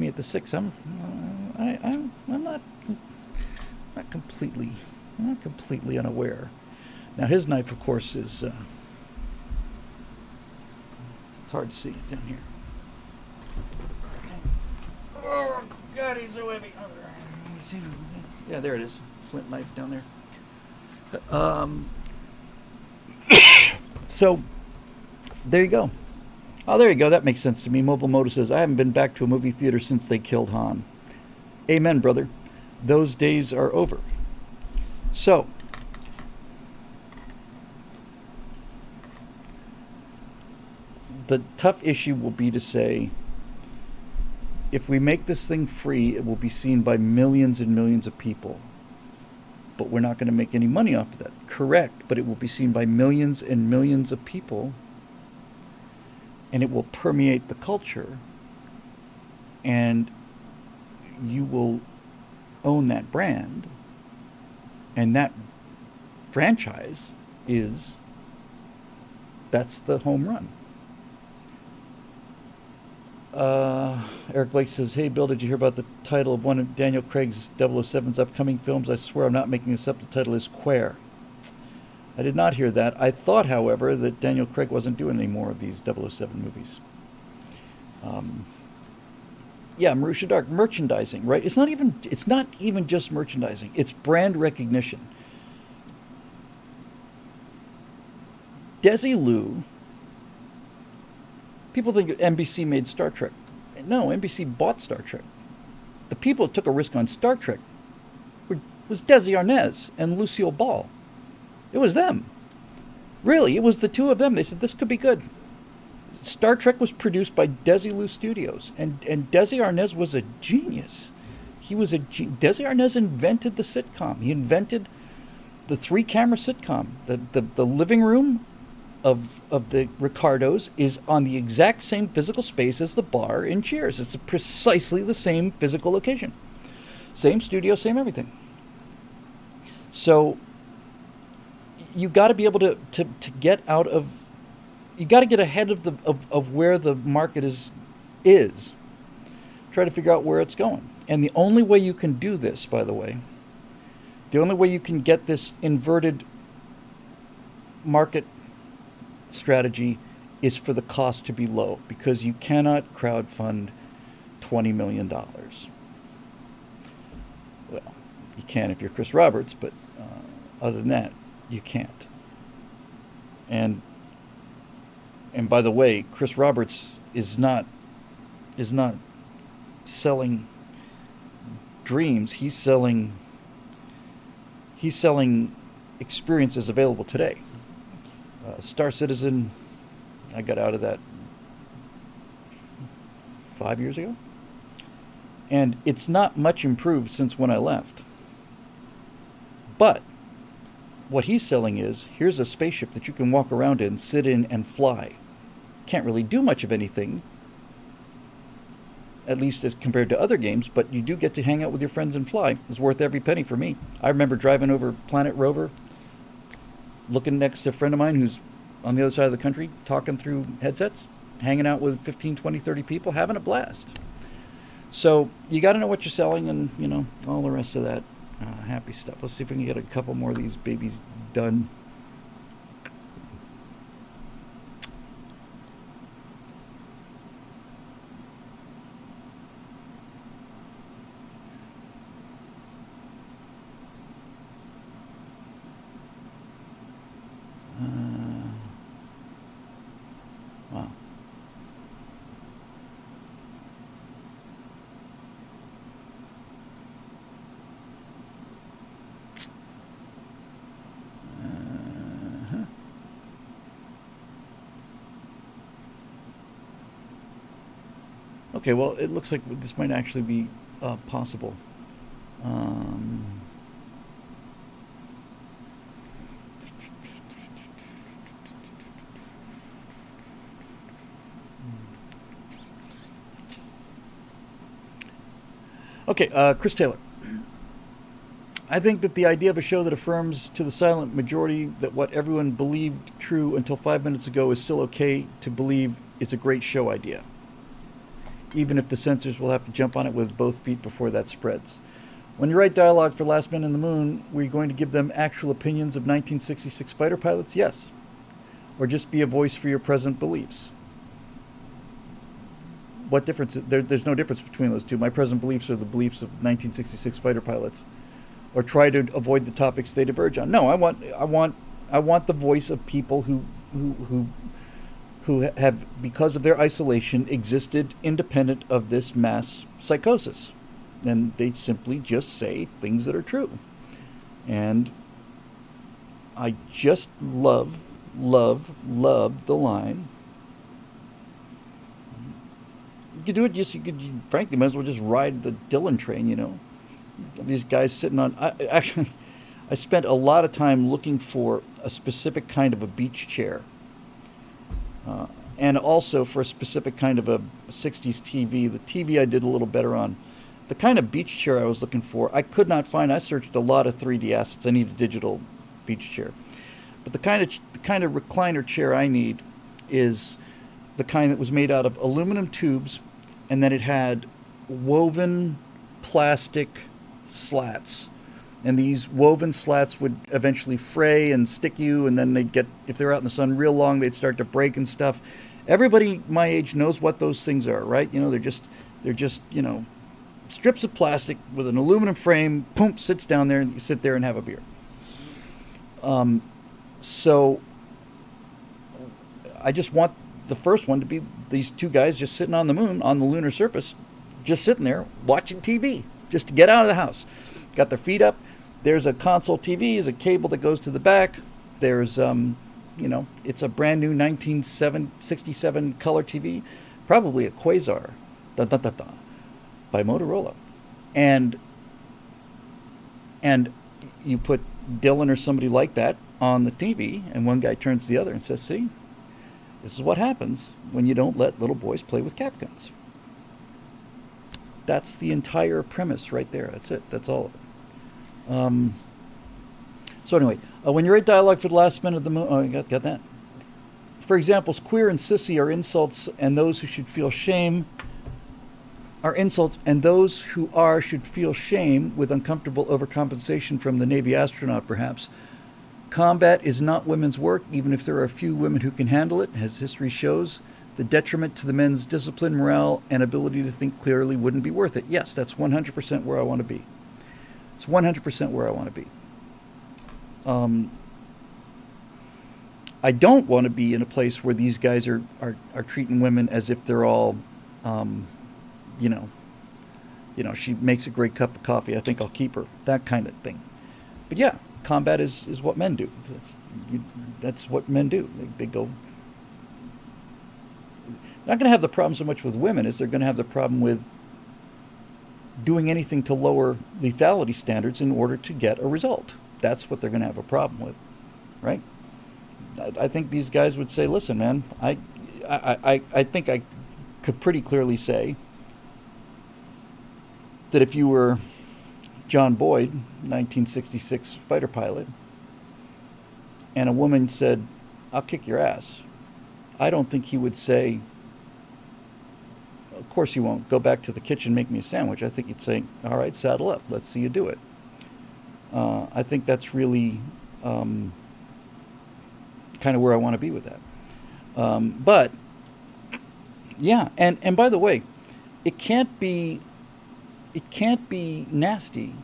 Speaker 1: at the 6. I'm not completely unaware. Now his knife, of course, is it's hard to see. It's down here. Oh God, he's so heavy. Yeah, there it is. Flint knife down there. So there you go. Oh, there you go. That makes sense to me. Mobile Moto says, I haven't been back to a movie theater since they killed Han. Amen, brother. Those days are over. So, the tough issue will be to say, if we make this thing free, it will be seen by millions and millions of people. But we're not going to make any money off of that. Correct, but it will be seen by millions and millions of people, and it will permeate the culture, and you will own that brand, and that franchise that's the home run. Eric Blake says, hey Bill, did you hear about the title of one of Daniel Craig's 007's upcoming films? I swear I'm not making this up. The title is Quare. I did not hear that. I thought, however, that Daniel Craig wasn't doing any more of these 007 movies. Marusha Dark, merchandising, right? It's not even just merchandising. It's brand recognition. Desilu, people think NBC made Star Trek. No, NBC bought Star Trek. The people that took a risk on Star Trek was Desi Arnaz and Lucille Ball. It was them. Really, it was the two of them. They said, this could be good. Star Trek was produced by Desilu Studios, and Desi Arnaz was a genius. Desi Arnaz invented the sitcom. He invented the 3-camera sitcom. The living room of the Ricardos is on the exact same physical space as the bar in Cheers. It's precisely the same physical location. Same studio, same everything. So you got to be able to get out of, you got to get ahead of where the market is. Try to figure out where it's going. And the only way you can do this, by the way, the only way you can get this inverted market strategy is for the cost to be low, because you cannot crowdfund $20 million. Well, you can if you're Chris Roberts, but other than that, you can't. And by the way, Chris Roberts is not selling dreams. He's selling experiences available today. Star Citizen, I got out of that 5 years ago, and it's not much improved since when I left. But what he's selling is, here's a spaceship that you can walk around in, sit in, and fly. Can't really do much of anything, at least as compared to other games, but you do get to hang out with your friends and fly. It's worth every penny for me. I remember driving over Planet Rover, looking next to a friend of mine who's on the other side of the country, talking through headsets, hanging out with 15, 20, 30 people, having a blast. So you got to know what you're selling and, you know, all the rest of that happy stuff. Let's see if we can get a couple more of these babies done. Wow. Okay, well, it looks like this might actually be possible. Um, okay, Chris Taylor. I think that the idea of a show that affirms to the silent majority that what everyone believed true until 5 minutes ago is still okay to believe is a great show idea, even if the censors will have to jump on it with both feet before that spreads. When you write dialogue for Last Men in the Moon, were you going to give them actual opinions of 1966 fighter pilots? Yes. Or just be a voice for your present beliefs? What difference? There's no difference between those two. My present beliefs are the beliefs of 1966 fighter pilots. Or try to avoid the topics they diverge on. No, I want the voice of people who have, because of their isolation, existed independent of this mass psychosis. And they simply just say things that are true. And I just love the line. You could do it just, you frankly might as well just ride the Dylan train, you know. These guys sitting on, I spent a lot of time looking for a specific kind of a beach chair. And also for a specific kind of a 60s TV. The TV I did a little better on. The kind of beach chair I was looking for, I could not find. I searched a lot of 3D assets. I need a digital beach chair. But the kind of recliner chair I need is the kind that was made out of aluminum tubes, and then it had woven plastic slats. And these woven slats would eventually fray and stick you, and then they'd get, if they're out in the sun real long, they'd start to break and stuff. Everybody my age knows what those things are, right? You know, they're just, you know, strips of plastic with an aluminum frame, boom, sits down there, and you sit there and have a beer. So I just want the first one to be these two guys just sitting on the moon, on the lunar surface, just sitting there watching TV, just to get out of the house. Got their feet up. There's a console TV, there's a cable that goes to the back. There's, you know, it's a brand new 1967 color TV, probably a Quasar, dun, dun, dun, dun, by Motorola. And you put Dylan or somebody like that on the TV, and one guy turns to the other and says, see, this is what happens when you don't let little boys play with cap guns. That's the entire premise right there. That's it. That's all of it. So anyway, when you write dialogue for the Last Men of the Moon, oh, you got that. For examples, queer and sissy are insults, and those who should feel shame are insults, and those who are should feel shame with uncomfortable overcompensation from the Navy astronaut, perhaps. Combat is not women's work, even if there are a few women who can handle it, as history shows. The detriment to the men's discipline, morale, and ability to think clearly wouldn't be worth it. Yes, that's 100% where I want to be. It's 100% where I want to be. I don't want to be in a place where these guys are treating women as if they're all, you know, she makes a great cup of coffee, I think I'll keep her. That kind of thing. But yeah, combat is what men do. That's what men do. They go. Not going to have the problem so much with women as they're going to have the problem with doing anything to lower lethality standards in order to get a result. that's what they're going to have a problem with, right? I think these guys would say, listen, man, I think I could pretty clearly say that if you were John Boyd, 1966 fighter pilot, and a woman said, I'll kick your ass, I don't think he would say, of course you won't. Go back to the kitchen, make me a sandwich. I think he'd say, all right, saddle up. Let's see you do it. I think that's really kind of where I want to be with that. But, yeah, and by the way, it can't be nasty.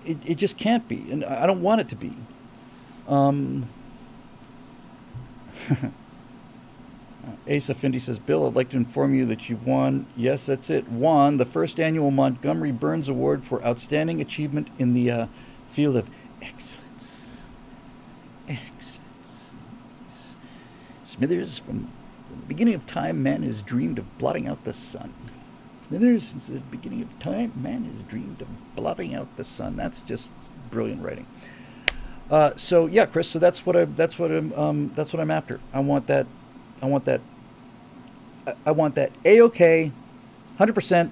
Speaker 1: It just can't be, and I don't want it to be. Asa Findi says, Bill, I'd like to inform you that you've won. Yes, that's it. Won the first annual Montgomery Burns Award for Outstanding Achievement in the field of excellence. Excellence. Smithers, from the beginning of time, man has dreamed of blotting out the sun. Smithers, since the beginning of time, man has dreamed of blotting out the sun. That's just brilliant writing. So yeah, Chris. So that's what I'm after. I want that A-OK, 100%.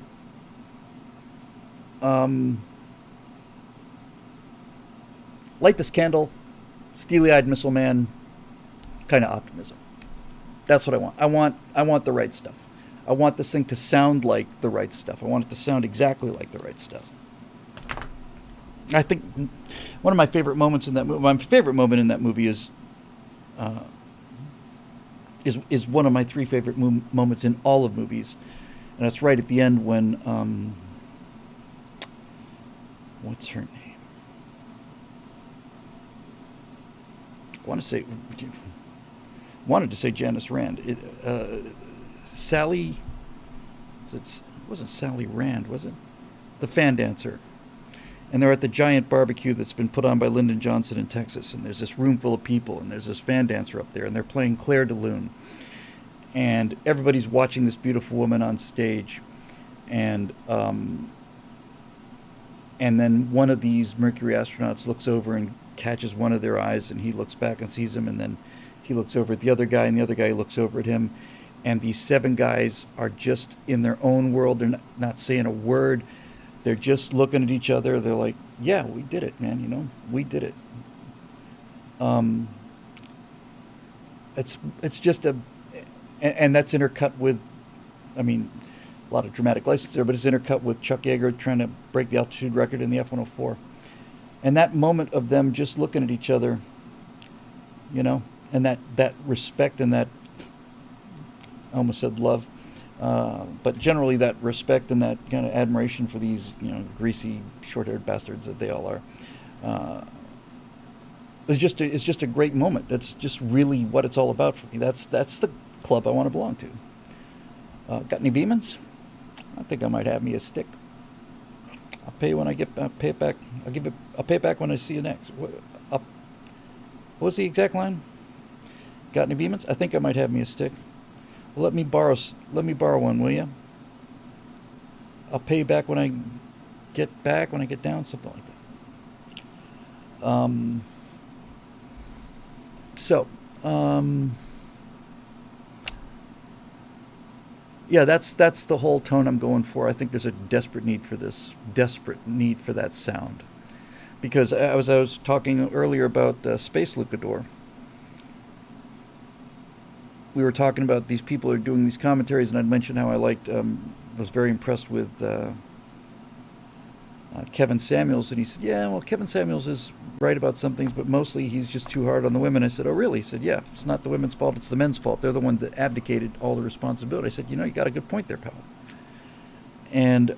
Speaker 1: Light this candle, steely-eyed missile man, kind of optimism. That's what I want. I want the right stuff. I want this thing to sound like the right stuff. I want it to sound exactly like the right stuff. I think one of my favorite moments in that movie. My favorite moment in that movie is one of my three favorite moments in all of movies, and it's right at the end when what's her name? Wanted to say Janice Rand. Sally. It wasn't Sally Rand, was it? The fan dancer. And they're at the giant barbecue that's been put on by Lyndon Johnson in Texas. And there's this room full of people, and there's this fan dancer up there, and they're playing Claire de Lune. And everybody's watching this beautiful woman on stage. And then one of these Mercury astronauts looks over and catches one of their eyes, and he looks back and sees him, and then he looks over at the other guy, and the other guy looks over at him. And these 7 guys are just in their own world. They're not saying a word. They're just looking at each other. They're like, yeah, we did it, man. You know, we did it. It's just and that's intercut with, I mean, a lot of dramatic license there, but it's intercut with Chuck Yeager trying to break the altitude record in the F-104. And that moment of them just looking at each other, you know, and that respect and that, I almost said love, but generally that respect and that kind of admiration for these, you know, greasy, short-haired bastards that they all are, it's just a great moment. That's just really what it's all about for me. That's the club I want to belong to. Got any Beemans? I think I might have me a stick. I'll pay you when I'll pay it back. I'll pay it back when I see you next. What was the exact line? Got any Beemans? I think I might have me a stick. Well, let me borrow one, will you? I'll pay you back when I get down, something like that. Yeah, that's the whole tone I'm going for. I think there's a desperate need for that sound, because I was talking earlier about Space Lucador. We were talking about these people who are doing these commentaries, and I'd mentioned how I was very impressed with Kevin Samuels, and he said, yeah, well, Kevin Samuels is right about some things, but mostly he's just too hard on the women. I said, oh, really? He said, yeah, it's not the women's fault, it's the men's fault. They're the ones that abdicated all the responsibility. I said, you know, you got a good point there, pal. And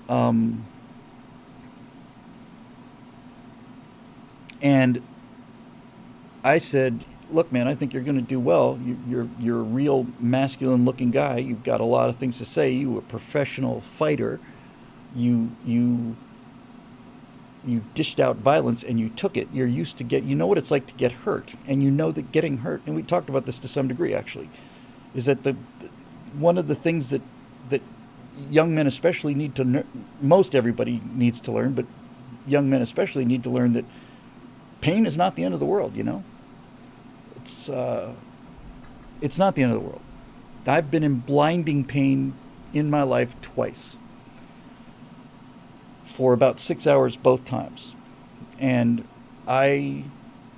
Speaker 1: I said, look, man, I think you're going to do well. You're a real masculine-looking guy. You've got a lot of things to say. You're a professional fighter. You dished out violence and you took it. You're used to you know what it's like to get hurt, and you know that getting hurt, and we talked about this to some degree actually, is that one of the things that young men especially need to most everybody needs to learn, but young men especially need to learn that pain is not the end of the world, It's it's not the end of the world. I've been in blinding pain in my life twice for about 6 hours both times. And I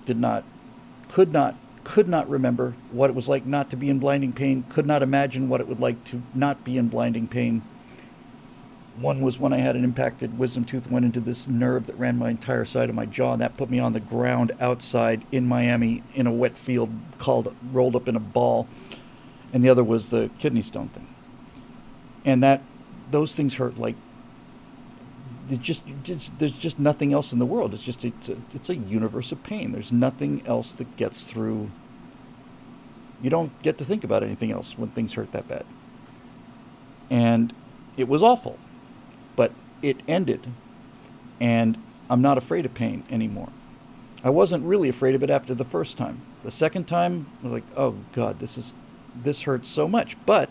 Speaker 1: did not, could not, could not remember what it was like not to be in blinding pain, could not imagine what it would like to not be in blinding pain. One was when I had an impacted wisdom tooth, went into this nerve that ran my entire side of my jaw, and that put me on the ground outside in Miami in a wet field, rolled up in a ball. And the other was the kidney stone thing. And those things hurt like there's just nothing else in the world. It's a universe of pain. There's nothing else that gets through. You don't get to think about anything else when things hurt that bad. And it was awful, but it ended, and I'm not afraid of pain anymore. I wasn't really afraid of it after the first time. The second time, I was like, oh God, this hurts so much. But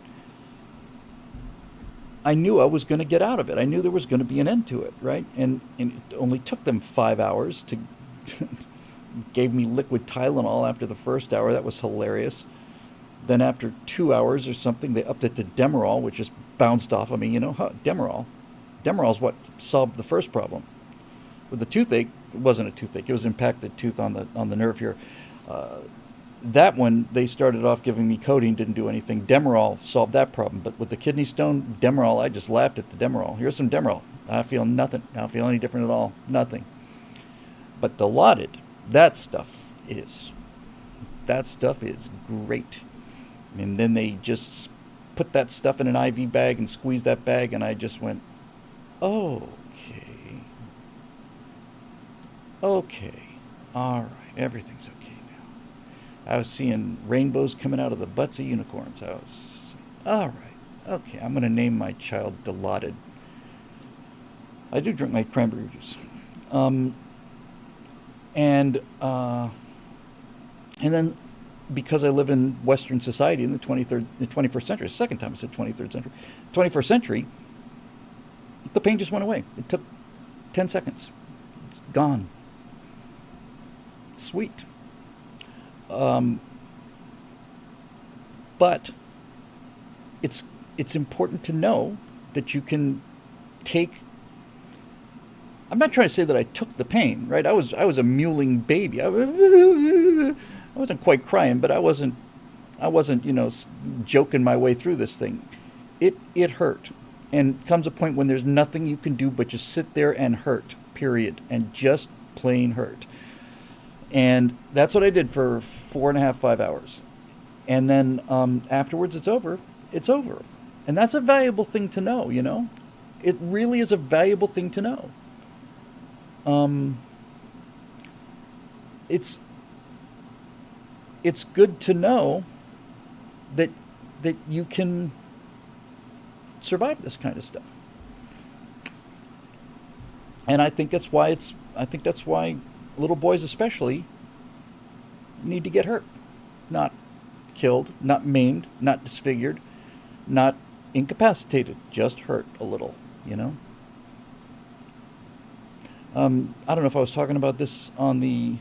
Speaker 1: I knew I was going to get out of it. I knew there was going to be an end to it, right? And it only took them 5 hours to gave me liquid Tylenol after the first hour. That was hilarious. Then after 2 hours or something, they upped it to Demerol, which just bounced off of me. Demerol. Demerol's what solved the first problem. With the toothache, it wasn't a toothache. It was impacted tooth on the nerve here. That one, they started off giving me codeine, didn't do anything. Demerol solved that problem. But with the kidney stone, Demerol, I just laughed at the Demerol. Here's some Demerol. I feel nothing. I don't feel any different at all. Nothing. But Dilaudid, that stuff is great. And then they just put that stuff in an IV bag and squeezed that bag, and I just went, okay, all right, everything's okay now. I was seeing rainbows coming out of the butts of unicorns. I was, all right, okay, I'm going to name my child Dilaudid. I do drink my cranberry juice. And then because I live in Western society in the 21st century, second time I said 23rd century, 21st century, the pain just went away. It took 10 seconds. It's gone. Sweet. But it's important to know that you can take. I'm not trying to say that I took the pain, right? I was a mewling baby. I wasn't quite crying, but I wasn't joking my way through this thing. It hurt, and comes a point when there's nothing you can do but just sit there and hurt, period, and just plain hurt. And that's what I did for 4.5, 5 hours, and then afterwards it's over. It's over, and that's a valuable thing to know. It really is a valuable thing to know. It's good to know that you can survive this kind of stuff. And I think that's why little boys especially need to get hurt. Not killed, not maimed, not disfigured, not incapacitated, just hurt a little, I don't know if I was talking about this I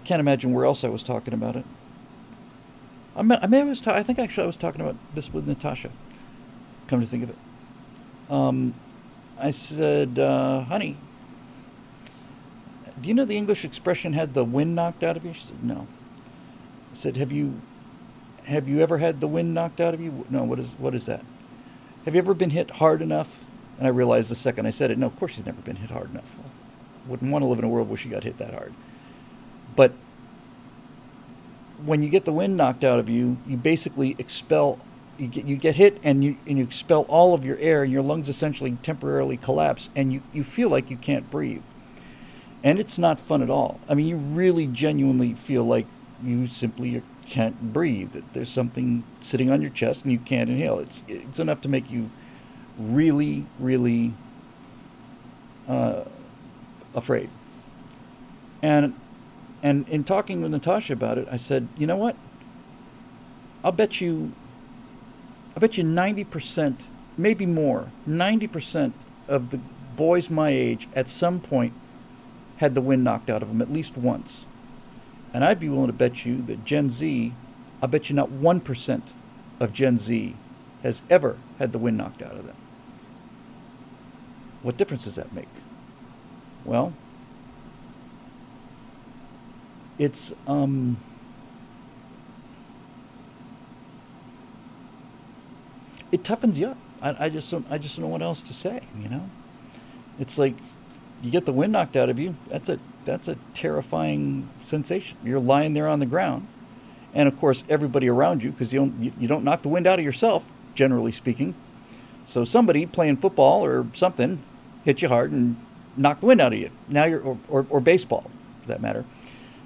Speaker 1: can't imagine where else I was talking about it. I think actually I was talking about this with Natasha, come to think of it. I said, honey, do you know the English expression had the wind knocked out of you? She said, no. I said, have you ever had the wind knocked out of you? No, what is that? Have you ever been hit hard enough? And I realized the second I said it, no, of course she's never been hit hard enough. Wouldn't want to live in a world where she got hit that hard. But when you get the wind knocked out of you, you basically expel. You get hit and you expel all of your air, and your lungs essentially temporarily collapse, and you feel like you can't breathe. And it's not fun at all. I mean, you really genuinely feel like you simply can't breathe. That there's something sitting on your chest and you can't inhale. It's enough to make you really, really afraid. And in talking with Natasha about it, I said, you know what? I bet you 90%, maybe more, 90% of the boys my age at some point had the wind knocked out of them at least once. And I'd be willing to bet you that Gen Z, I bet you not 1% of Gen Z has ever had the wind knocked out of them. What difference does that make? Well, it's it toughens you up. I just don't know what else to say. It's like you get the wind knocked out of you. That's a terrifying sensation. You're lying there on the ground, and of course everybody around you, because you don't knock the wind out of yourself, generally speaking. So somebody playing football or something hit you hard and knocked the wind out of you. Now or baseball, for that matter.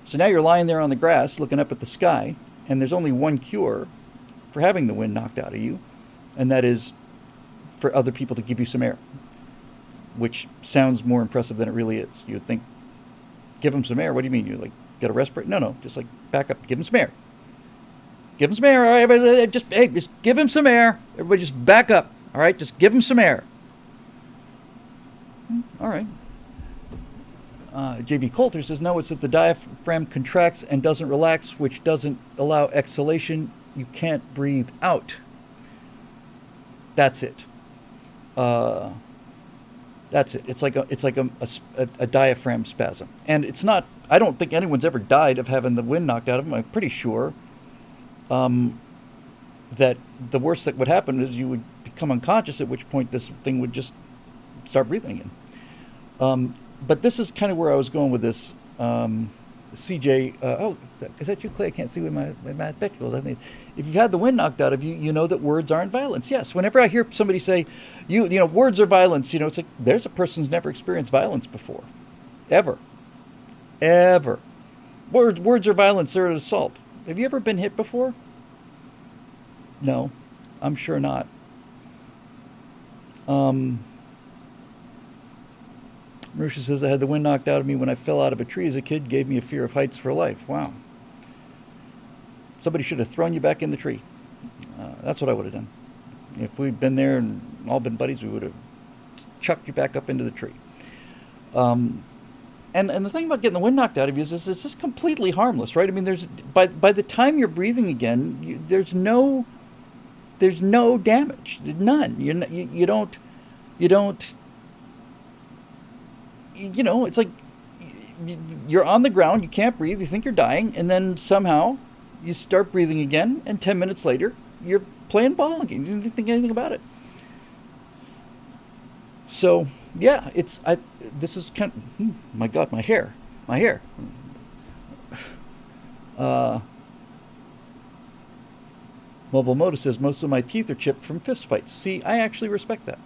Speaker 1: So now you're lying there on the grass looking up at the sky, and there's only one cure for having the wind knocked out of you, and that is for other people to give you some air, which sounds more impressive than it really is. You would think, give them some air. What do you mean? You like get a respirator? No, just like back up, give them some air. Give them some air. All right, everybody, just give him some air. Everybody just back up. All right, just give him some air. All right. J.B. Coulter says, no, it's that the diaphragm contracts and doesn't relax, which doesn't allow exhalation. You can't breathe out. That's it. That's it. It's like a diaphragm spasm, and it's not. I don't think anyone's ever died of having the wind knocked out of them. I'm pretty sure that the worst that would happen is you would become unconscious, at which point this thing would just start breathing again. But this is kind of where I was going with this. CJ, is that you, Clay? I can't see with my spectacles. I think if you've had the wind knocked out of you, you know that words aren't violence. Yes, whenever I hear somebody say, you know, words are violence, it's like there's a person who's never experienced violence before, ever. Words are violence. They're an assault. Have you ever been hit before? No, I'm sure not. Marusha says, I had the wind knocked out of me when I fell out of a tree as a kid. Gave me a fear of heights for life. Wow. Somebody should have thrown you back in the tree. That's what I would have done. If we'd been there and all been buddies, we would have chucked you back up into the tree. And the thing about getting the wind knocked out of you is it's just completely harmless, right? I mean, by the time you're breathing again, there's no damage, none. You don't. It's like you're on the ground, you can't breathe, you think you're dying, and then somehow you start breathing again, and 10 minutes later, you're playing ball again. You didn't think anything about it. So, yeah, this is kind of, my God, my hair. Mobile Moto says, most of my teeth are chipped from fist fights. See, I actually respect that.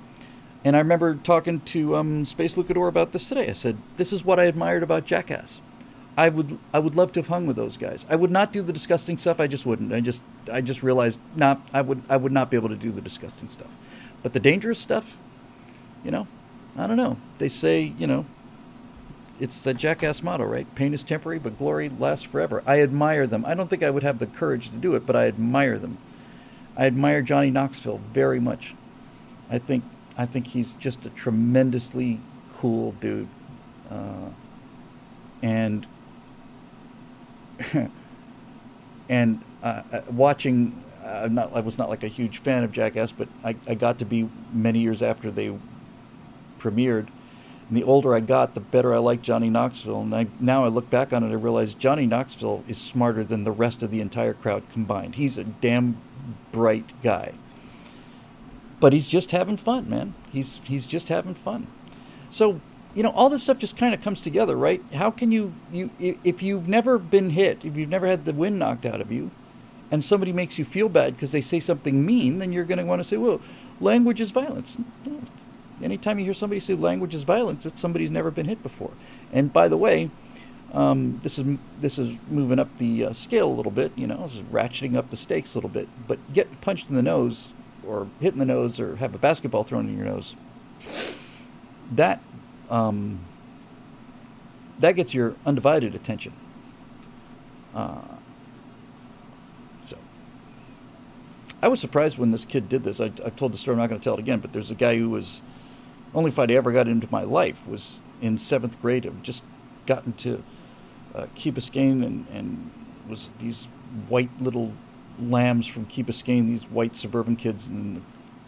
Speaker 1: And I remember talking to Space Lucador about this today. I said, this is what I admired about Jackass. I would love to have hung with those guys. I would not do the disgusting stuff. I just wouldn't. I just realized, I would not be able to do the disgusting stuff. But the dangerous stuff, I don't know. They say, it's the Jackass motto, right? Pain is temporary, but glory lasts forever. I admire them. I don't think I would have the courage to do it, but I admire them. I admire Johnny Knoxville very much. I think he's just a tremendously cool dude. And watching, I was not like a huge fan of Jackass, but I got to be many years after they premiered. And the older I got, the better I liked Johnny Knoxville. And now I look back on it, I realize Johnny Knoxville is smarter than the rest of the entire crowd combined. He's a damn bright guy. But he's just having fun, man. He's just having fun. So, all this stuff just kind of comes together, right? How can you if you've never been hit, if you've never had the wind knocked out of you, and somebody makes you feel bad because they say something mean, then you're going to want to say, well, language is violence. No. Anytime you hear somebody say language is violence, it's somebody who's never been hit before. And by the way, this is moving up the scale a little bit, this is ratcheting up the stakes a little bit. But getting punched in the nose, or hit in the nose, or have a basketball thrown in your nose, that gets your undivided attention. So I was surprised when this kid did this. I've told the story, I'm not going to tell it again, but there's a guy who was, only fight I ever got into my life was in 7th grade of just gotten to Key Biscayne and was these white little lambs from Key Biscayne, these white suburban kids, and the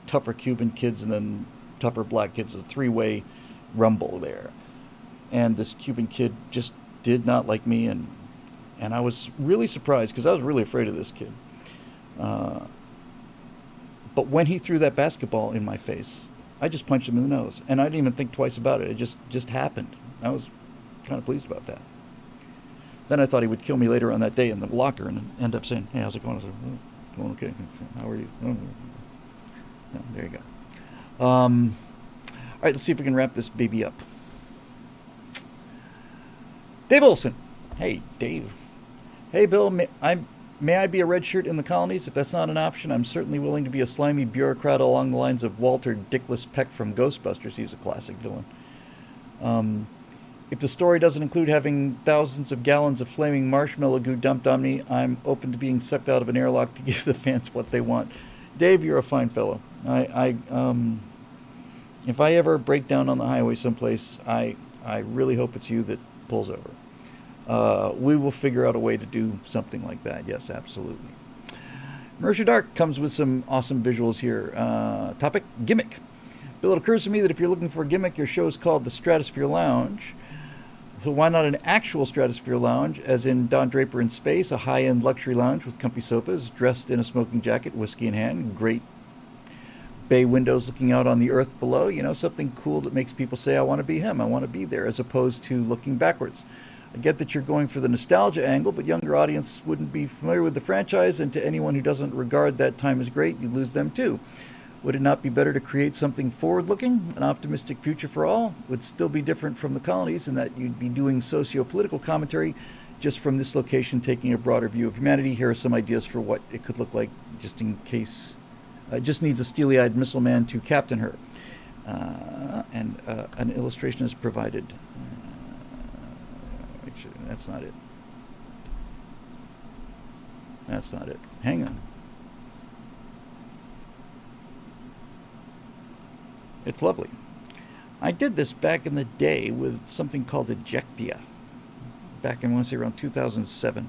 Speaker 1: tougher Cuban kids, and then tougher black kids. A three-way rumble there. And this Cuban kid just did not like me, and I was really surprised because I was really afraid of this kid. But when he threw that basketball in my face, I just punched him in the nose, and I didn't even think twice about it. It just happened. I was kind of pleased about that. Then I thought he would kill me later on that day in the locker and end up saying, "Hey, how's it going?" I said, "Oh, going okay. How are you?" Oh. No, there you go. All right, let's see if we can wrap this baby up. Dave Olson. Hey, Dave. Hey, Bill, may I be a red shirt in the colonies? If that's not an option, I'm certainly willing to be a slimy bureaucrat along the lines of Walter Dickless Peck from Ghostbusters. He's a classic villain. If the story doesn't include having thousands of gallons of flaming marshmallow goo dumped on me, I'm open to being sucked out of an airlock to give the fans what they want. Dave, you're a fine fellow. If I ever break down on the highway someplace, I really hope it's you that pulls over. We will figure out a way to do something like that. Yes, absolutely. Mercer Dark comes with some awesome visuals here. Topic, gimmick. Bill, it occurs to me that if you're looking for a gimmick, your show is called the Stratosphere Lounge. So why not an actual Stratosphere Lounge, as in Don Draper in Space, a high-end luxury lounge with comfy sofas, dressed in a smoking jacket, whiskey in hand, great bay windows looking out on the earth below, something cool that makes people say, I want to be him, I want to be there, as opposed to looking backwards. I get that you're going for the nostalgia angle, but younger audience wouldn't be familiar with the franchise, and to anyone who doesn't regard that time as great, you lose them too. Would it not be better to create something forward-looking, an optimistic future for all? Would still be different from the colonies in that you'd be doing socio-political commentary just from this location, taking a broader view of humanity. Here are some ideas for what it could look like, just in case. Just needs a steely-eyed missile man to captain her. And an illustration is provided. Actually, that's not it. That's not it. Hang on. It's lovely. I did this back in the day with something called Ejectia. Back in, I want to say, around 2007.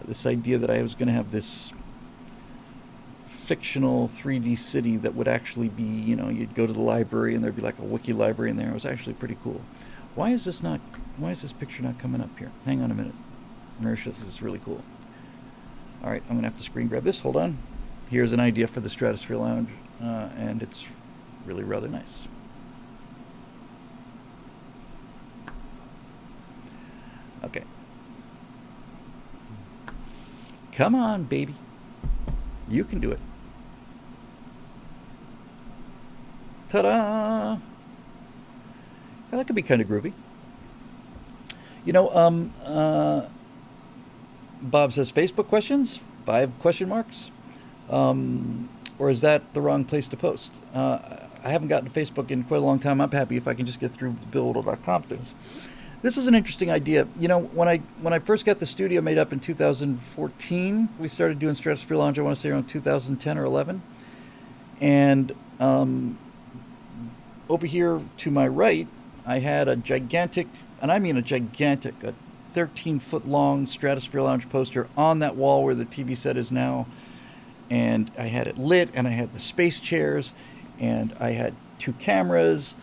Speaker 1: This idea that I was going to have this fictional 3D city that would actually be, you'd go to the library and there'd be like a wiki library in there. It was actually pretty cool. Why is this picture not coming up here? Hang on a minute. Mauritius, this is really cool. All right, I'm going to have to screen grab this. Hold on. Here's an idea for the Stratosphere Lounge, and it's really rather nice. Okay. Come on, baby. You can do it. Ta-da! Yeah, that could be kind of groovy. Bob says, Facebook questions? 5 question marks? Or is that the wrong place to post? I haven't gotten to Facebook in quite a long time. I'm happy if I can just get through BillWhittle.com things. This is an interesting idea. When I first got the studio made up in 2014, we started doing Stratosphere Lounge, I want to say around 2010 or 11. And over here to my right, I had a gigantic, and I mean a gigantic, a 13-foot long Stratosphere Lounge poster on that wall where the TV set is now. And I had it lit, and I had the space chairs, and I had 2 cameras,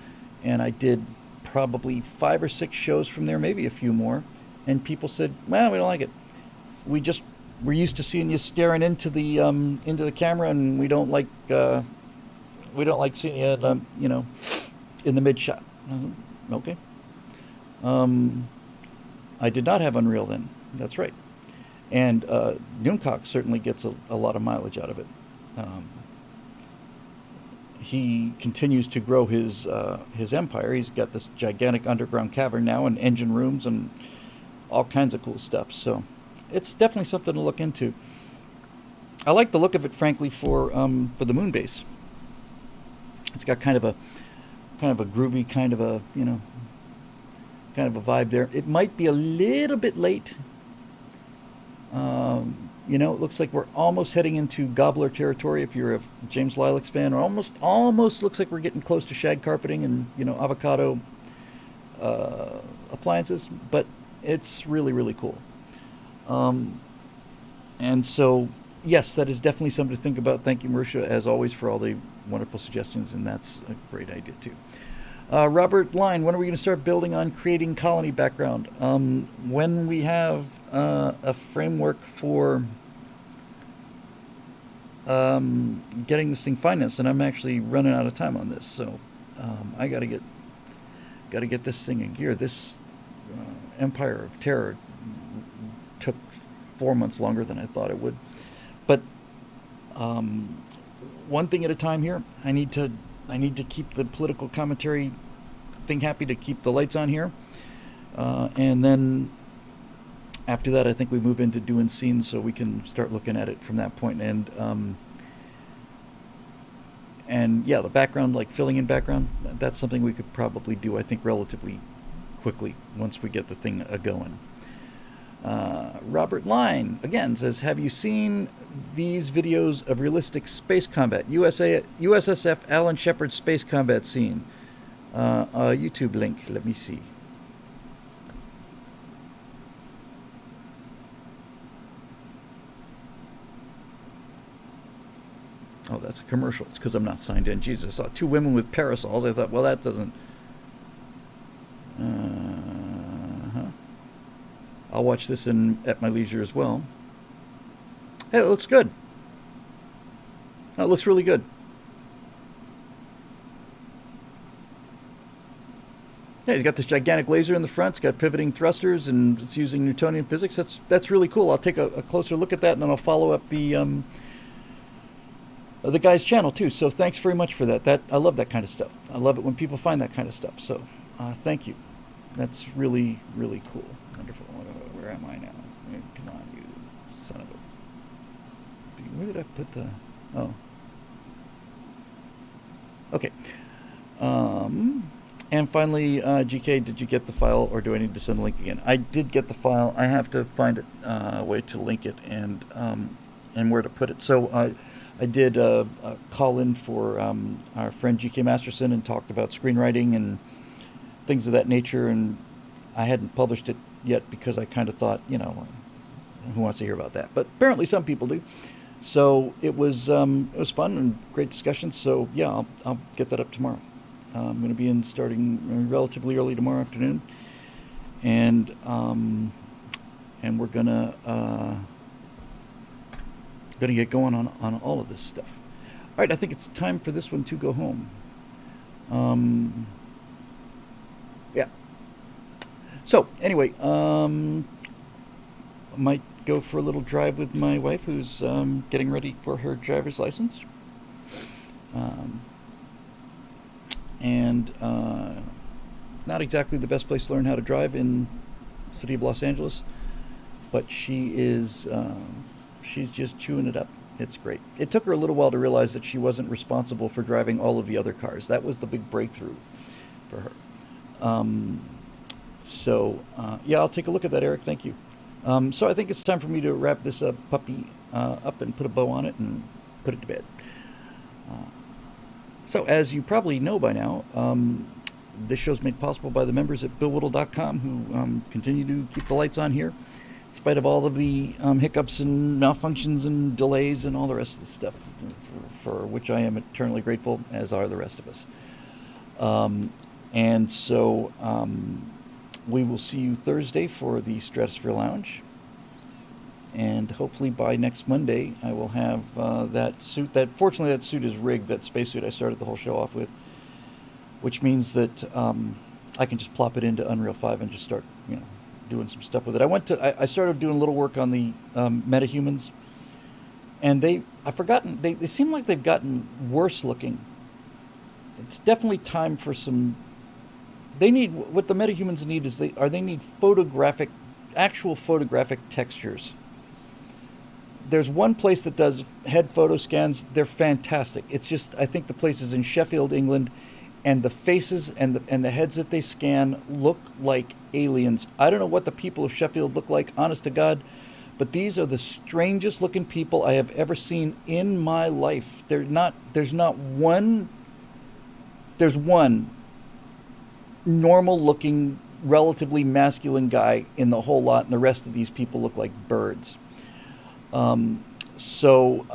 Speaker 1: and I did probably 5 or 6 shows from there, maybe a few more. And people said, "Well, we don't like it. We're used to seeing you staring into the camera, and we don't like seeing you, in the mid shot." Okay. I did not have Unreal then. That's right. And Nooncock certainly gets a lot of mileage out of it. He continues to grow his empire. He's got this gigantic underground cavern now, and engine rooms, and all kinds of cool stuff. So it's definitely something to look into. I like the look of it, frankly, for the moon base. It's got kind of a groovy kind of a vibe there. It might be a little bit late. It looks like we're almost heading into Gobbler territory if you're a James Lilacs fan, or almost looks like we're getting close to shag carpeting and, avocado appliances, but it's really, really cool. Um, and so, yes, that is definitely something to think about. Thank you, Marisha, as always, for all the wonderful suggestions, and that's a great idea, too. Robert Line, when are we going to start building on creating colony background? When we have a framework for getting this thing financed, and I'm actually running out of time on this, so I got to get this thing in gear. This Empire of Terror took 4 months longer than I thought it would, but um, one thing at a time here. I need to keep the political commentary thing happy, to keep the lights on here, and then after that, I think we move into doing scenes so we can start looking at it from that point. And yeah, the background, like filling in background, that's something we could probably do, I think, relatively quickly once we get the thing going. Robert Line again says, "Have you seen these videos of realistic space combat? USSF Alan Shepard space combat scene. A YouTube link. Let me see." Oh, that's a commercial. It's because I'm not signed in. Jesus, I saw two women with parasols. I thought, well, that doesn't. Uh-huh. I'll watch this at my leisure as well. Hey, it looks good. It looks really good. Yeah, he's got this gigantic laser in the front. It's got pivoting thrusters, and it's using Newtonian physics. That's really cool. I'll take a closer look at that, and then I'll follow up the guy's channel too. So thanks very much for that. I love that kind of stuff. I love it when people find that kind of stuff. So thank you. That's really, really cool. Wonderful. Where am I now? Come on, you son of a... Where did I put the... Oh. Okay. And finally, GK, did you get the file, or do I need to send the link again? I did get the file. I have to find a way to link it and where to put it. So I did a call in for our friend GK Masterson and talked about screenwriting and things of that nature, and I hadn't published it yet because I kind of thought, who wants to hear about that? But apparently some people do. So it was fun and great discussion. So yeah, I'll get that up tomorrow. I'm going to be starting relatively early tomorrow afternoon, and we're gonna get going on all of this stuff. All right, I think it's time for this one to go home. Yeah. So anyway, I might go for a little drive with my wife, who's getting ready for her driver's license. And not exactly the best place to learn how to drive in the city of Los Angeles, but she's just chewing it up. It's great. It took her a little while to realize that she wasn't responsible for driving all of the other cars. That was the big breakthrough for her. Yeah, I'll take a look at that, Eric. Thank you. So I think it's time for me to wrap this puppy up and put a bow on it and put it to bed. So as you probably know by now, this show's made possible by the members at BillWhittle.com, who continue to keep the lights on here, in spite of all of the hiccups and malfunctions and delays and all the rest of the stuff, for which I am eternally grateful, as are the rest of us. And so we will see you Thursday for the Stratosphere Lounge. And hopefully by next Monday, I will have that suit. Fortunately, that suit is rigged, that spacesuit I started the whole show off with, which means that I can just plop it into Unreal 5 and just start, doing some stuff with it. I started doing a little work on the metahumans, and they seem like they've gotten worse looking. It's definitely time for some. What the metahumans need is they need actual photographic textures. There's one place that does head photo scans. They're fantastic. It's just, I think the place is in Sheffield, England, and the faces and the heads that they scan look like aliens. I don't know what the people of Sheffield look like, honest to God, but these are the strangest looking people I have ever seen in my life. There's one normal looking, relatively masculine guy in the whole lot, and the rest of these people look like birds. So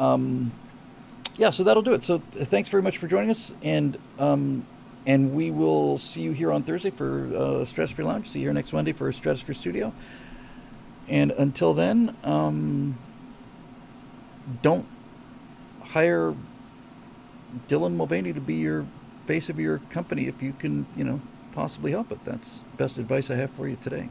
Speaker 1: yeah, so that'll do it. So thanks very much for joining us, and we will see you here on Thursday for Stratosphere Lounge. See you here next Monday for Stratosphere Studio. And until then, don't hire Dylan Mulvaney to be your face of your company if you can, possibly help it. That's the best advice I have for you today.